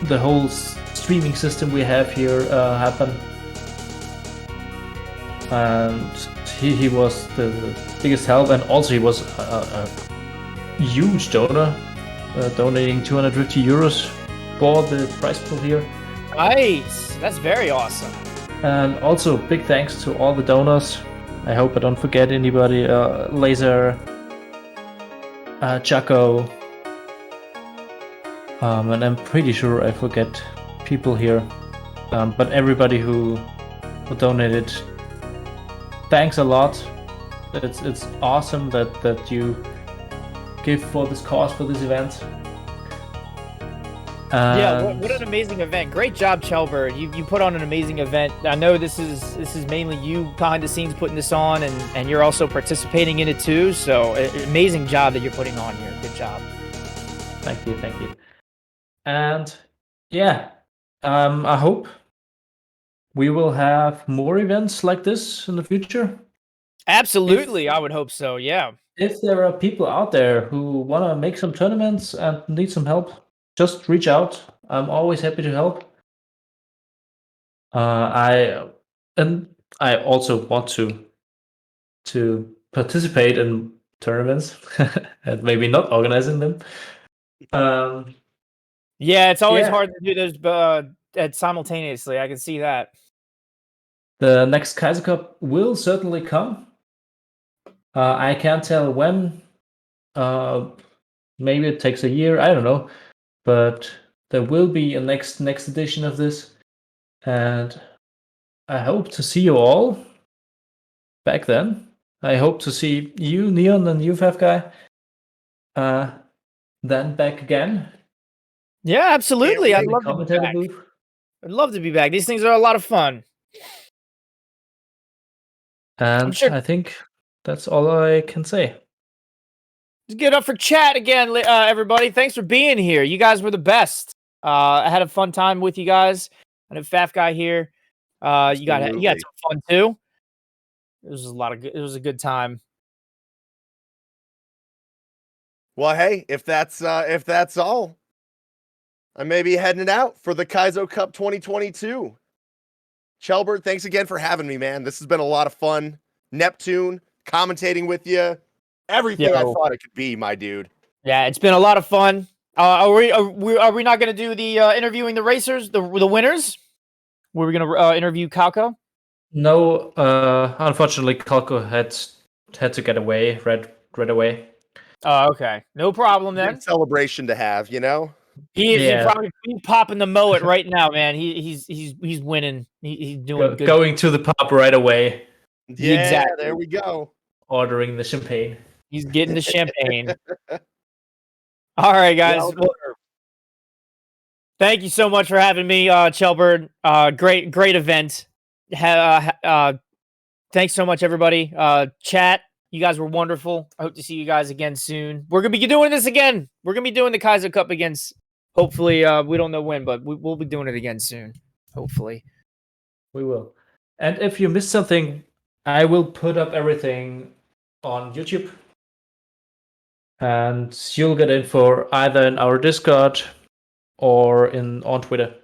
the whole streaming system we have here happen, and he was the biggest help, and also he was a huge donor, donating 250 euros for the prize pool here. Nice, that's very awesome. And also big thanks to all the donors. I hope I don't forget anybody. Laser, Chaco, and I'm pretty sure I forget people here, but everybody who donated, thanks a lot. It's awesome that you give for this cause, for this event. Yeah, what an amazing event. Great job, Chelbert. You put on an amazing event. I know this is mainly you behind the scenes putting this on, and you're also participating in it too, so amazing job that you're putting on here. Good job. Thank you. And yeah, I hope we will have more events like this in the future. Absolutely, I would hope so, yeah. if there are people out there who want to make some tournaments and need some help, just reach out. I'm always happy to help. I also want to participate in tournaments and maybe not organizing them. Yeah, it's always Yeah. hard to do those simultaneously. I can see that. The next Kaizo Cup will certainly come. I can't tell when. Maybe it takes a year. I don't know, but there will be a next edition of this, and I hope to see you all back then. I hope to see you, Neon, and you, Faf Guy, then back again. Yeah, absolutely. in I'd the love to be commentator back. booth. I'd love to be back. These things are a lot of fun. And sure- I think that's all I can say. Let's get up for chat again, everybody. Thanks for being here. You guys were the best. I had a fun time with you guys. I had Faf Guy here. You had Absolutely. some fun too. It was it was a good time. Well, hey, if that's all, I may be heading out for the Kaizo Cup 2022. Chelbert, thanks again for having me, man. This has been a lot of fun. Neptune, commentating with you. Everything I thought it could be, my dude. Yeah, it's been a lot of fun. Are we not going to do the interviewing the racers, the winners? Were we going to interview Calco? No, unfortunately, Calco had to get away right away. Oh, okay. No problem then. Good celebration to have, you know? He's probably popping the mullet right now, man. He's winning. He's doing good. Going to the pub right away. Yeah, exactly. There we go. Ordering the champagne. He's getting the champagne. All right, guys. Well, thank you so much for having me, Chelbert. Great event. Thanks so much, everybody. Chat, you guys were wonderful. I hope to see you guys again soon. We're gonna be doing this again. We're gonna be doing the Kaizo Cup again. Hopefully, we don't know when, but we'll be doing it again soon. Hopefully, we will. And if you missed something, I will put up everything on YouTube, and you'll get info either in our Discord or on Twitter.